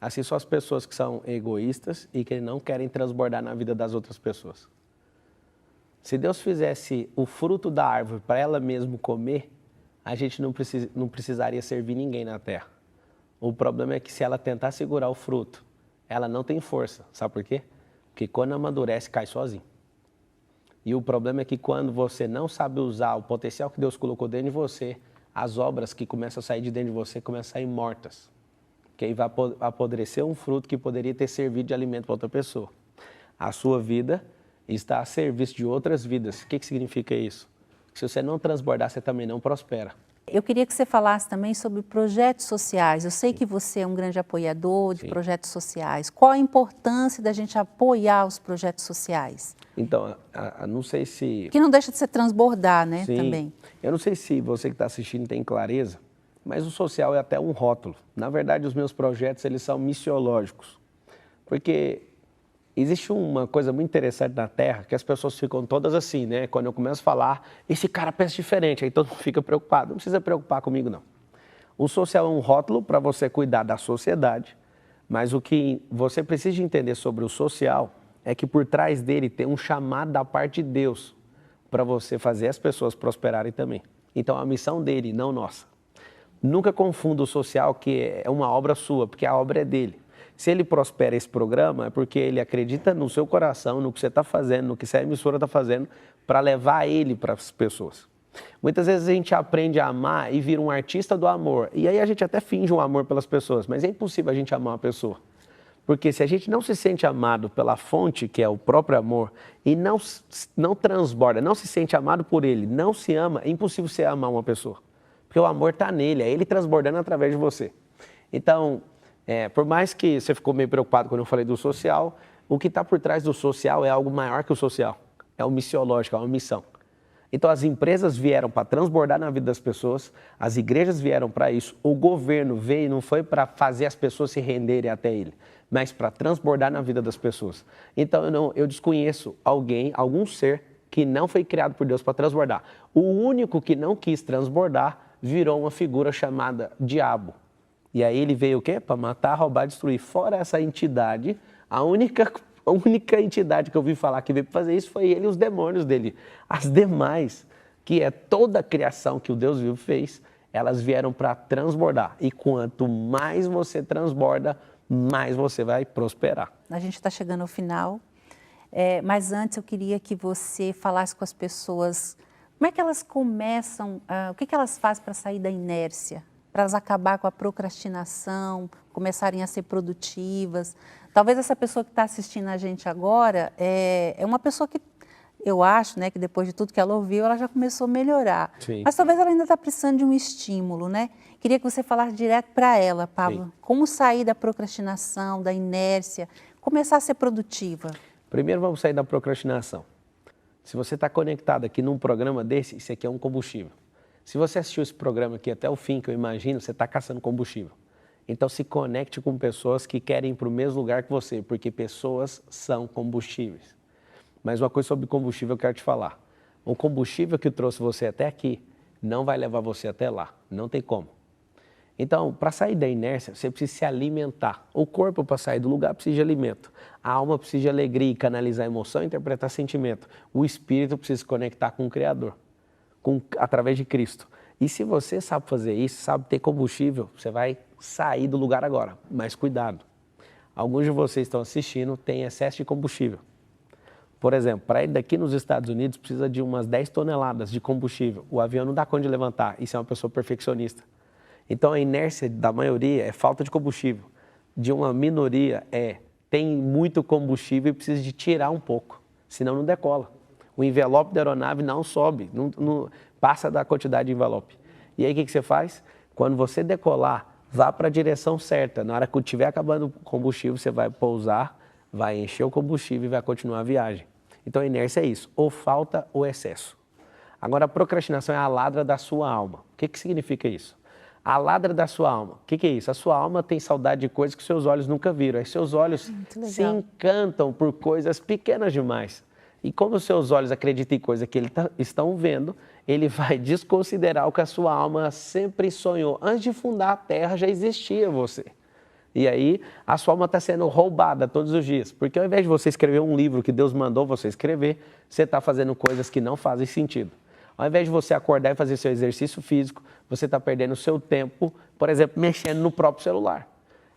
Assim são as pessoas que são egoístas e que não querem transbordar na vida das outras pessoas. Se Deus fizesse o fruto da árvore para ela mesma comer, a gente não precisaria servir ninguém na terra. O problema é que se ela tentar segurar o fruto, ela não tem força. Sabe por quê? Porque quando amadurece, cai sozinho. E o problema é que quando você não sabe usar o potencial que Deus colocou dentro de você, as obras que começam a sair de dentro de você começam a sair mortas. Que aí vai apodrecer um fruto que poderia ter servido de alimento para outra pessoa. A sua vida está a serviço de outras vidas. O que significa isso? Que se você não transbordar, você também não prospera. Eu queria que você falasse também sobre projetos sociais. Eu sei que você é um grande apoiador de projetos sociais. Qual a importância da gente apoiar os projetos sociais? Então, não sei se... Que não deixa de se transbordar, né, Sim. também. Eu não sei se você que está assistindo tem clareza, mas o social é até um rótulo. Na verdade, os meus projetos, eles são missiológicos. Porque existe uma coisa muito interessante na Terra, que as pessoas ficam todas assim, né? Quando eu começo a falar, esse cara pensa diferente, aí todo mundo fica preocupado. Não precisa preocupar comigo, não. O social é um rótulo para você cuidar da sociedade, mas o que você precisa entender sobre o social é que por trás dele tem um chamado da parte de Deus para você fazer as pessoas prosperarem também. Então, a missão dele, não nossa. Nunca confunda o social, que é uma obra sua, porque a obra é dele. Se ele prospera esse programa, é porque ele acredita no seu coração, no que você está fazendo, no que essa emissora está fazendo, para levar ele para as pessoas. Muitas vezes a gente aprende a amar e vira um artista do amor. E aí a gente até finge um amor pelas pessoas, mas é impossível a gente amar uma pessoa. Porque se a gente não se sente amado pela fonte, que é o próprio amor, e não transborda, não se sente amado por ele, não se ama, é impossível você amar uma pessoa. Porque o amor está nele, é ele transbordando através de você. Então, por mais que você ficou meio preocupado quando eu falei do social, o que está por trás do social é algo maior que o social. É o missiológico, é uma missão. Então, as empresas vieram para transbordar na vida das pessoas, as igrejas vieram para isso, o governo veio e não foi para fazer as pessoas se renderem até ele, mas para transbordar na vida das pessoas. Então, eu desconheço algum ser que não foi criado por Deus para transbordar. O único que não quis transbordar virou uma figura chamada diabo. E aí ele veio o quê? Para matar, roubar, destruir. Fora essa entidade, a única entidade que eu ouvi falar que veio para fazer isso foi ele e os demônios dele. As demais, que é toda a criação que o Deus vivo fez, elas vieram para transbordar. E quanto mais você transborda, mais você vai prosperar. A gente está chegando ao final, mas antes eu queria que você falasse com as pessoas como é que elas começam, o que elas fazem para sair da inércia, para elas acabar com a procrastinação, começarem a ser produtivas. Talvez essa pessoa que está assistindo a gente agora é uma pessoa que eu acho, né, que depois de tudo que ela ouviu, ela já começou a melhorar. Sim. Mas talvez ela ainda está precisando de um estímulo, né? Queria que você falasse direto para ela, Pablo. Sim. Como sair da procrastinação, da inércia, começar a ser produtiva? Primeiro vamos sair da procrastinação. Se você está conectado aqui num programa desse, isso aqui é um combustível. Se você assistiu esse programa aqui até o fim, que eu imagino, você está caçando combustível. Então se conecte com pessoas que querem ir para o mesmo lugar que você, porque pessoas são combustíveis. Mas uma coisa sobre combustível eu quero te falar. O combustível que trouxe você até aqui não vai levar você até lá. Não tem como. Então, para sair da inércia, você precisa se alimentar. O corpo, para sair do lugar, precisa de alimento. A alma precisa de alegria, canalizar emoção e interpretar sentimento. O espírito precisa se conectar com o Criador, através de Cristo. E se você sabe fazer isso, sabe ter combustível, você vai sair do lugar agora. Mas cuidado. Alguns de vocês estão assistindo têm excesso de combustível. Por exemplo, para ir daqui nos Estados Unidos, precisa de umas 10 toneladas de combustível. O avião não dá conta de levantar. Isso é uma pessoa perfeccionista. Então, a inércia da maioria é falta de combustível. De uma minoria tem muito combustível e precisa de tirar um pouco, senão não decola. O envelope da aeronave não sobe, não passa da quantidade de envelope. E aí, o que você faz? Quando você decolar, vá para a direção certa. Na hora que estiver acabando o combustível, você vai pousar, vai encher o combustível e vai continuar a viagem. Então, a inércia é isso, ou falta ou excesso. Agora, a procrastinação é a ladra da sua alma. O que significa isso? A ladra da sua alma. O que é isso? A sua alma tem saudade de coisas que seus olhos nunca viram. Aí seus olhos se encantam por coisas pequenas demais. E como os seus olhos acreditam em coisas que eles estão vendo, ele vai desconsiderar o que a sua alma sempre sonhou. Antes de fundar a terra já existia você. E aí a sua alma está sendo roubada todos os dias. Porque ao invés de você escrever um livro que Deus mandou você escrever, você está fazendo coisas que não fazem sentido. Ao invés de você acordar e fazer seu exercício físico, você está perdendo o seu tempo, por exemplo, mexendo no próprio celular.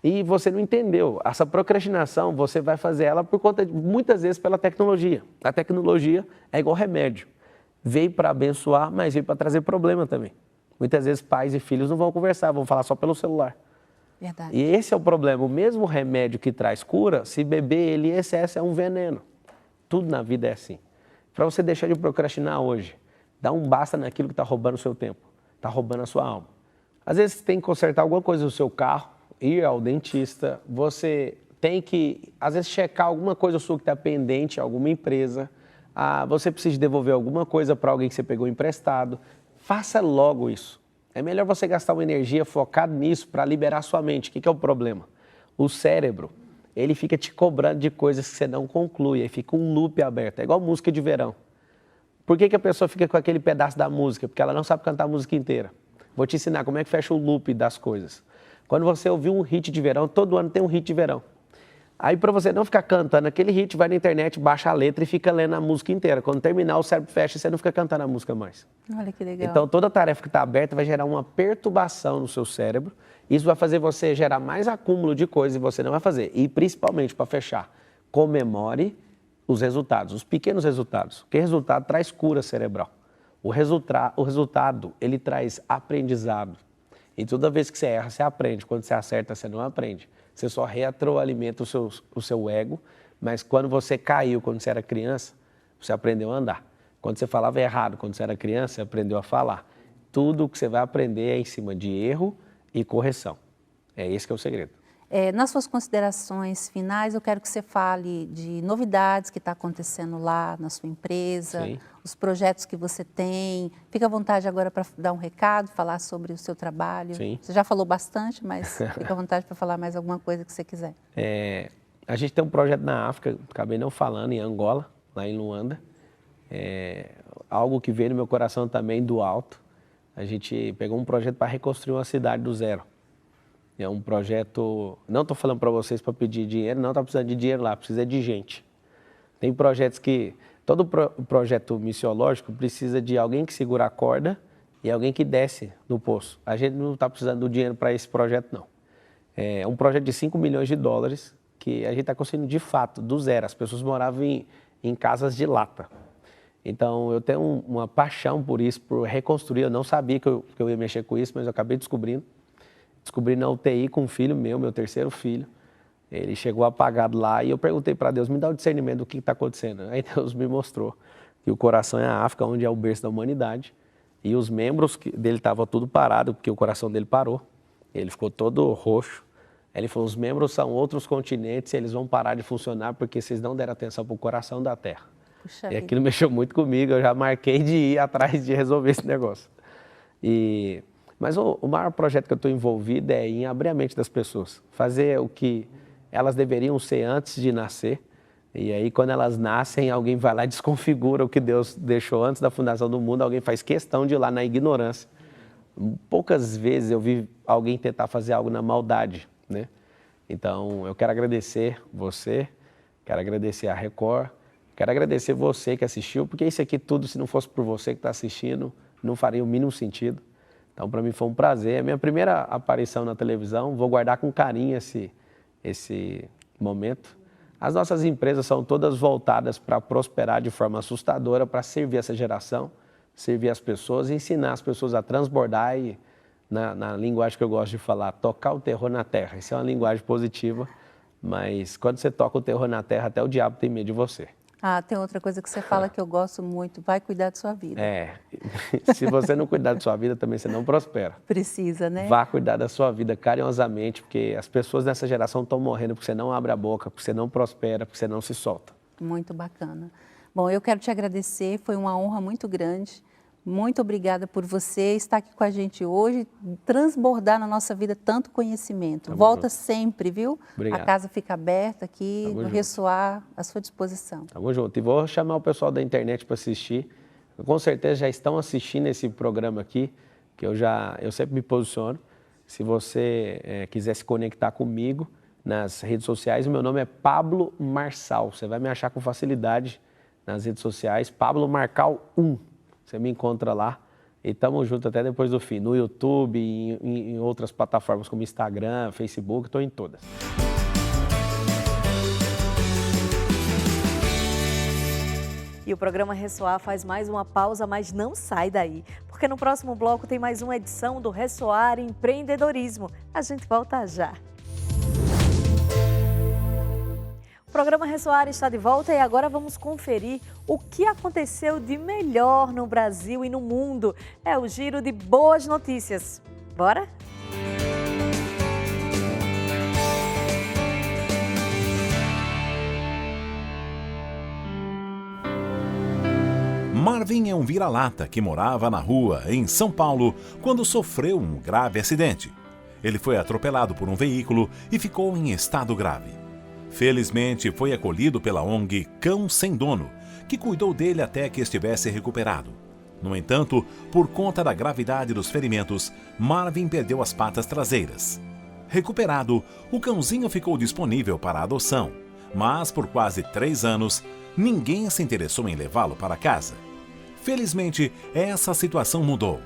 E você não entendeu. Essa procrastinação, você vai fazer ela por conta, muitas vezes, pela tecnologia. A tecnologia é igual remédio. Veio para abençoar, mas veio para trazer problema também. Muitas vezes pais e filhos não vão conversar, vão falar só pelo celular. Verdade. E esse é o problema. O mesmo remédio que traz cura, se beber ele em excesso, é um veneno. Tudo na vida é assim. Para você deixar de procrastinar hoje, dá um basta naquilo que está roubando o seu tempo, está roubando a sua alma. Às vezes você tem que consertar alguma coisa no seu carro, ir ao dentista, você tem que, às vezes, checar alguma coisa sua que está pendente, alguma empresa, você precisa devolver alguma coisa para alguém que você pegou emprestado. Faça logo isso. É melhor você gastar uma energia focada nisso para liberar sua mente. O que é o problema? O cérebro, ele fica te cobrando de coisas que você não conclui, aí fica um loop aberto, é igual música de verão. Por que a pessoa fica com aquele pedaço da música? Porque ela não sabe cantar a música inteira. Vou te ensinar como é que fecha o loop das coisas. Quando você ouvir um hit de verão, todo ano tem um hit de verão. Aí, para você não ficar cantando aquele hit, vai na internet, baixa a letra e fica lendo a música inteira. Quando terminar, o cérebro fecha e você não fica cantando a música mais. Olha que legal. Então, toda tarefa que está aberta vai gerar uma perturbação no seu cérebro. Isso vai fazer você gerar mais acúmulo de coisas e você não vai fazer. E, principalmente, para fechar, comemore os resultados, os pequenos resultados. Porque resultado traz cura cerebral. O resultado, ele traz aprendizado. E toda vez que você erra, você aprende. Quando você acerta, você não aprende. Você só retroalimenta o seu ego, mas quando você caiu, quando você era criança, você aprendeu a andar. Quando você falava errado, quando você era criança, você aprendeu a falar. Tudo que você vai aprender é em cima de erro e correção. É esse que é o segredo. Nas suas considerações finais, eu quero que você fale de novidades que está acontecendo lá na sua empresa, Sim. os projetos que você tem. Fica à vontade agora para dar um recado, falar sobre o seu trabalho. Sim. Você já falou bastante, mas fica à vontade para falar mais alguma coisa que você quiser. A gente tem um projeto na África, acabei não falando, em Angola, lá em Luanda. Algo que veio no meu coração também do alto. A gente pegou um projeto para reconstruir uma cidade do zero. É um projeto, não estou falando para vocês para pedir dinheiro, não está precisando de dinheiro lá, precisa de gente. Tem projetos que, todo projeto missiológico precisa de alguém que segura a corda e alguém que desce no poço. A gente não está precisando do dinheiro para esse projeto, não. É um projeto de 5 milhões de dólares que a gente está conseguindo de fato, do zero. As pessoas moravam em casas de lata. Então, eu tenho uma paixão por isso, por reconstruir. Eu não sabia que eu ia mexer com isso, mas eu acabei descobrindo. Descobri na UTI com um filho meu terceiro filho. Ele chegou apagado lá e eu perguntei para Deus, me dá o discernimento do que está acontecendo. Aí Deus me mostrou que o coração é a África, onde é o berço da humanidade. E os membros dele estavam tudo parado, porque o coração dele parou. Ele ficou todo roxo. Aí ele falou, os membros são outros continentes e eles vão parar de funcionar porque vocês não deram atenção para o coração da Terra. Puxa E vida. aquilo mexeu muito comigo, eu já marquei de ir atrás de resolver esse negócio. Mas o maior projeto que eu estou envolvido é em abrir a mente das pessoas, fazer o que elas deveriam ser antes de nascer, e aí quando elas nascem, alguém vai lá e desconfigura o que Deus deixou antes da fundação do mundo, alguém faz questão de ir lá na ignorância. Poucas vezes eu vi alguém tentar fazer algo na maldade, né? Então, eu quero agradecer você, quero agradecer a Record, quero agradecer você que assistiu, porque isso aqui tudo, se não fosse por você que está assistindo, não faria o mínimo sentido. Então, para mim foi um prazer. É a minha primeira aparição na televisão, vou guardar com carinho esse momento. As nossas empresas são todas voltadas para prosperar de forma assustadora, para servir essa geração, servir as pessoas, ensinar as pessoas a transbordar e, na linguagem que eu gosto de falar, tocar o terror na terra. Isso é uma linguagem positiva, mas quando você toca o terror na terra, até o diabo tem medo de você. Tem outra coisa que você fala que eu gosto muito, vai cuidar da sua vida. Se você não cuidar da sua vida, também você não prospera. Precisa, né? Vá cuidar da sua vida carinhosamente, porque as pessoas dessa geração estão morrendo porque você não abre a boca, porque você não prospera, porque você não se solta. Muito bacana. Bom, eu quero te agradecer, foi uma honra muito grande. Muito obrigada por você estar aqui com a gente hoje, transbordar na nossa vida tanto conhecimento. Volta sempre, viu? Obrigado. A casa fica aberta aqui, no Ressoar, à sua disposição. Tamo junto. E vou chamar o pessoal da internet para assistir. Com certeza já estão assistindo esse programa aqui, que eu sempre me posiciono. Se você quiser se conectar comigo nas redes sociais, o meu nome é Pablo Marçal. Você vai me achar com facilidade nas redes sociais, Pablo Marçal 1. Você me encontra lá e tamo junto até depois do fim. No YouTube, em outras plataformas como Instagram, Facebook, estou em todas. E o programa Ressoar faz mais uma pausa, mas não sai daí, porque no próximo bloco tem mais uma edição do Ressoar Empreendedorismo. A gente volta já. O programa Ressoar está de volta e agora vamos conferir o que aconteceu de melhor no Brasil e no mundo. É o giro de boas notícias. Bora? Marvin é um vira-lata que morava na rua, em São Paulo, quando sofreu um grave acidente. Ele foi atropelado por um veículo e ficou em estado grave. Felizmente, foi acolhido pela ONG Cão Sem Dono, que cuidou dele até que estivesse recuperado. No entanto, por conta da gravidade dos ferimentos, Marvin perdeu as patas traseiras. Recuperado, o cãozinho ficou disponível para adoção, mas por quase 3 anos, ninguém se interessou em levá-lo para casa. Felizmente, essa situação mudou.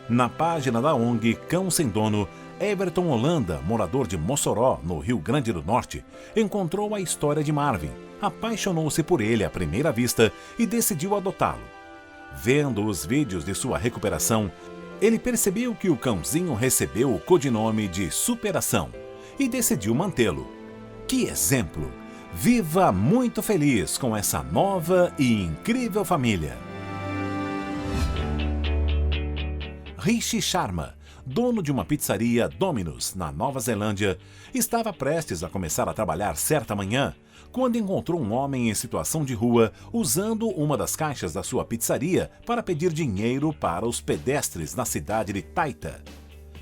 Na página da ONG Cão Sem Dono, Everton Holanda, morador de Mossoró, no Rio Grande do Norte, encontrou a história de Marvin, apaixonou-se por ele à primeira vista e decidiu adotá-lo. Vendo os vídeos de sua recuperação, ele percebeu que o cãozinho recebeu o codinome de Superação e decidiu mantê-lo. Que exemplo! Viva muito feliz com essa nova e incrível família! Rishi Sharma, dono de uma pizzaria Domino's, na Nova Zelândia, estava prestes a começar a trabalhar certa manhã, quando encontrou um homem em situação de rua usando uma das caixas da sua pizzaria para pedir dinheiro para os pedestres na cidade de Taita.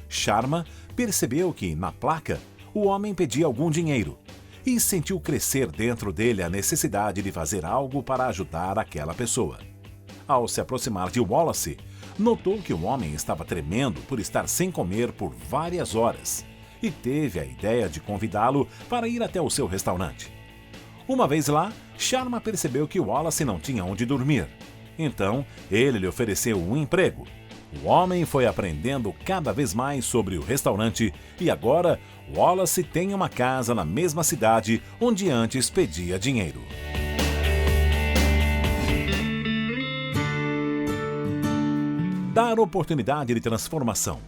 Sharma percebeu que, na placa, o homem pedia algum dinheiro e sentiu crescer dentro dele a necessidade de fazer algo para ajudar aquela pessoa. Ao se aproximar de Wallace, notou que o homem estava tremendo por estar sem comer por várias horas e teve a ideia de convidá-lo para ir até o seu restaurante. Uma vez lá, Sharma percebeu que Wallace não tinha onde dormir. Então, ele lhe ofereceu um emprego. O homem foi aprendendo cada vez mais sobre o restaurante e agora Wallace tem uma casa na mesma cidade onde antes pedia dinheiro. Dar oportunidade de transformação.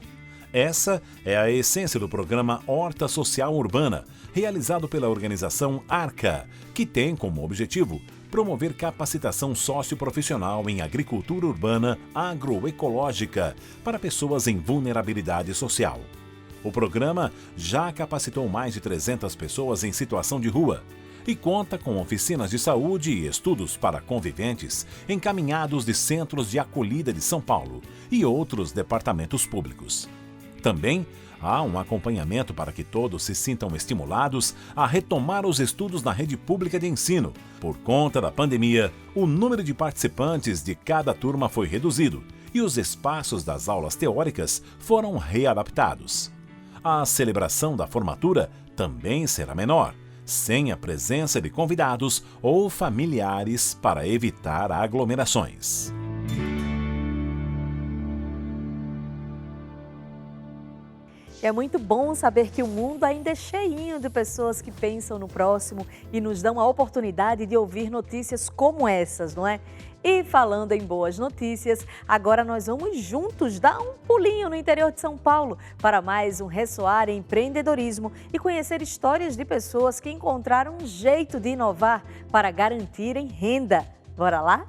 Essa é a essência do programa Horta Social Urbana, realizado pela organização ARCA, que tem como objetivo promover capacitação socioprofissional em agricultura urbana agroecológica para pessoas em vulnerabilidade social. O programa já capacitou mais de 300 pessoas em situação de rua e conta com oficinas de saúde e estudos para conviventes encaminhados de centros de acolhida de São Paulo e outros departamentos públicos. Também há um acompanhamento para que todos se sintam estimulados a retomar os estudos na rede pública de ensino. Por conta da pandemia, o número de participantes de cada turma foi reduzido e os espaços das aulas teóricas foram readaptados. A celebração da formatura também será menor, sem a presença de convidados ou familiares para evitar aglomerações. É muito bom saber que o mundo ainda é cheinho de pessoas que pensam no próximo e nos dão a oportunidade de ouvir notícias como essas, não é? E falando em boas notícias, agora nós vamos juntos dar um pulinho no interior de São Paulo para mais um Ressoar em Empreendedorismo e conhecer histórias de pessoas que encontraram um jeito de inovar para garantirem renda. Bora lá?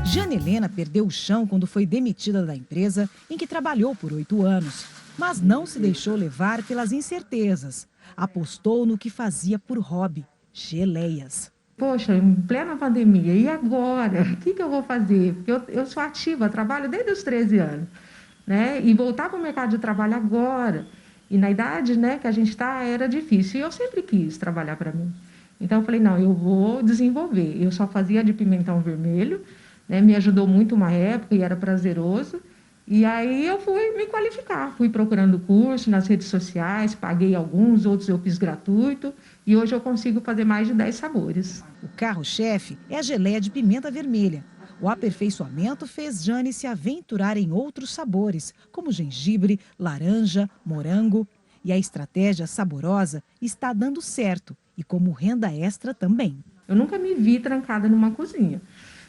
Jana Helena perdeu o chão quando foi demitida da empresa em que trabalhou por 8 anos, mas não se deixou levar pelas incertezas. Apostou no que fazia por hobby, geleias. Poxa, em plena pandemia, e agora? O que eu vou fazer? Porque eu sou ativa, trabalho desde os 13 anos, né? E voltar para o mercado de trabalho agora, e na idade, né, que a gente está, era difícil. E eu sempre quis trabalhar para mim. Então eu falei, não, eu vou desenvolver. Eu só fazia de pimentão vermelho, né? Me ajudou muito uma época e era prazeroso. E aí eu fui me qualificar, fui procurando curso nas redes sociais, paguei alguns, outros eu fiz gratuito e hoje eu consigo fazer mais de 10 sabores. O carro-chefe é a geleia de pimenta vermelha. O aperfeiçoamento fez Jane se aventurar em outros sabores, como gengibre, laranja, morango. E a estratégia saborosa está dando certo e como renda extra também. Eu nunca me vi trancada numa cozinha,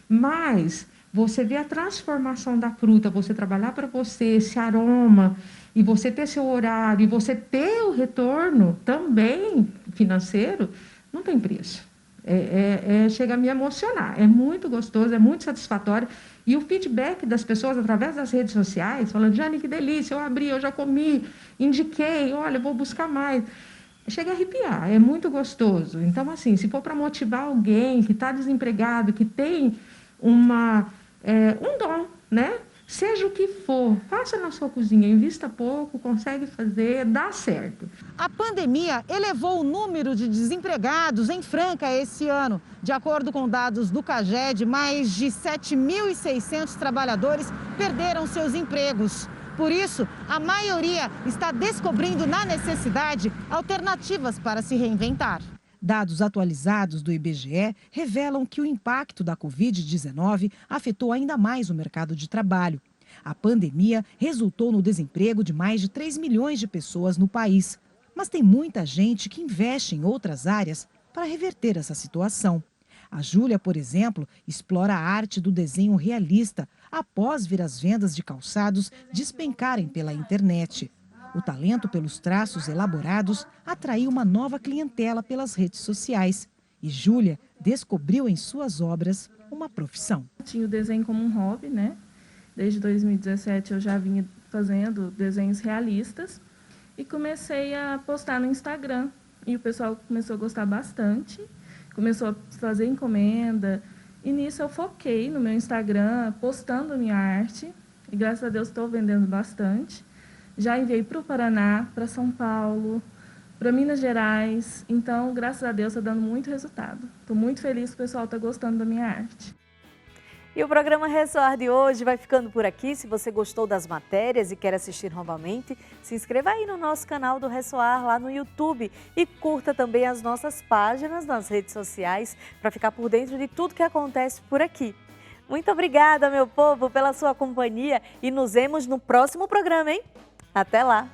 mas você vê a transformação da fruta, você trabalhar para você, esse aroma, e você ter seu horário, e você ter o retorno também financeiro, não tem preço. Chega a me emocionar, é muito gostoso, é muito satisfatório. E o feedback das pessoas através das redes sociais, falando, Jane, que delícia, eu abri, eu já comi, indiquei, olha, eu vou buscar mais. Chega a arrepiar, é muito gostoso. Então, assim, se for para motivar alguém que está desempregado, que tem um dom, né? Seja o que for, faça na sua cozinha, invista pouco, consegue fazer, dá certo. A pandemia elevou o número de desempregados em Franca esse ano. De acordo com dados do CAGED, mais de 7.600 trabalhadores perderam seus empregos. Por isso, a maioria está descobrindo na necessidade alternativas para se reinventar. Dados atualizados do IBGE revelam que o impacto da Covid-19 afetou ainda mais o mercado de trabalho. A pandemia resultou no desemprego de mais de 3 milhões de pessoas no país. Mas tem muita gente que investe em outras áreas para reverter essa situação. A Júlia, por exemplo, explora a arte do desenho realista após ver as vendas de calçados despencarem pela internet. O talento pelos traços elaborados atraiu uma nova clientela pelas redes sociais. E Júlia descobriu em suas obras uma profissão. Tinha o desenho como um hobby, né? Desde 2017 eu já vinha fazendo desenhos realistas e comecei a postar no Instagram. E o pessoal começou a gostar bastante, começou a fazer encomenda. E nisso eu foquei no meu Instagram, postando a minha arte. E graças a Deus estou vendendo bastante. Já enviei para o Paraná, para São Paulo, para Minas Gerais. Então, graças a Deus, está dando muito resultado. Estou muito feliz que o pessoal está gostando da minha arte. E o programa Ressoar de hoje vai ficando por aqui. Se você gostou das matérias e quer assistir novamente, se inscreva aí no nosso canal do Ressoar lá no YouTube e curta também as nossas páginas nas redes sociais para ficar por dentro de tudo que acontece por aqui. Muito obrigada, meu povo, pela sua companhia e nos vemos no próximo programa, hein? Até lá!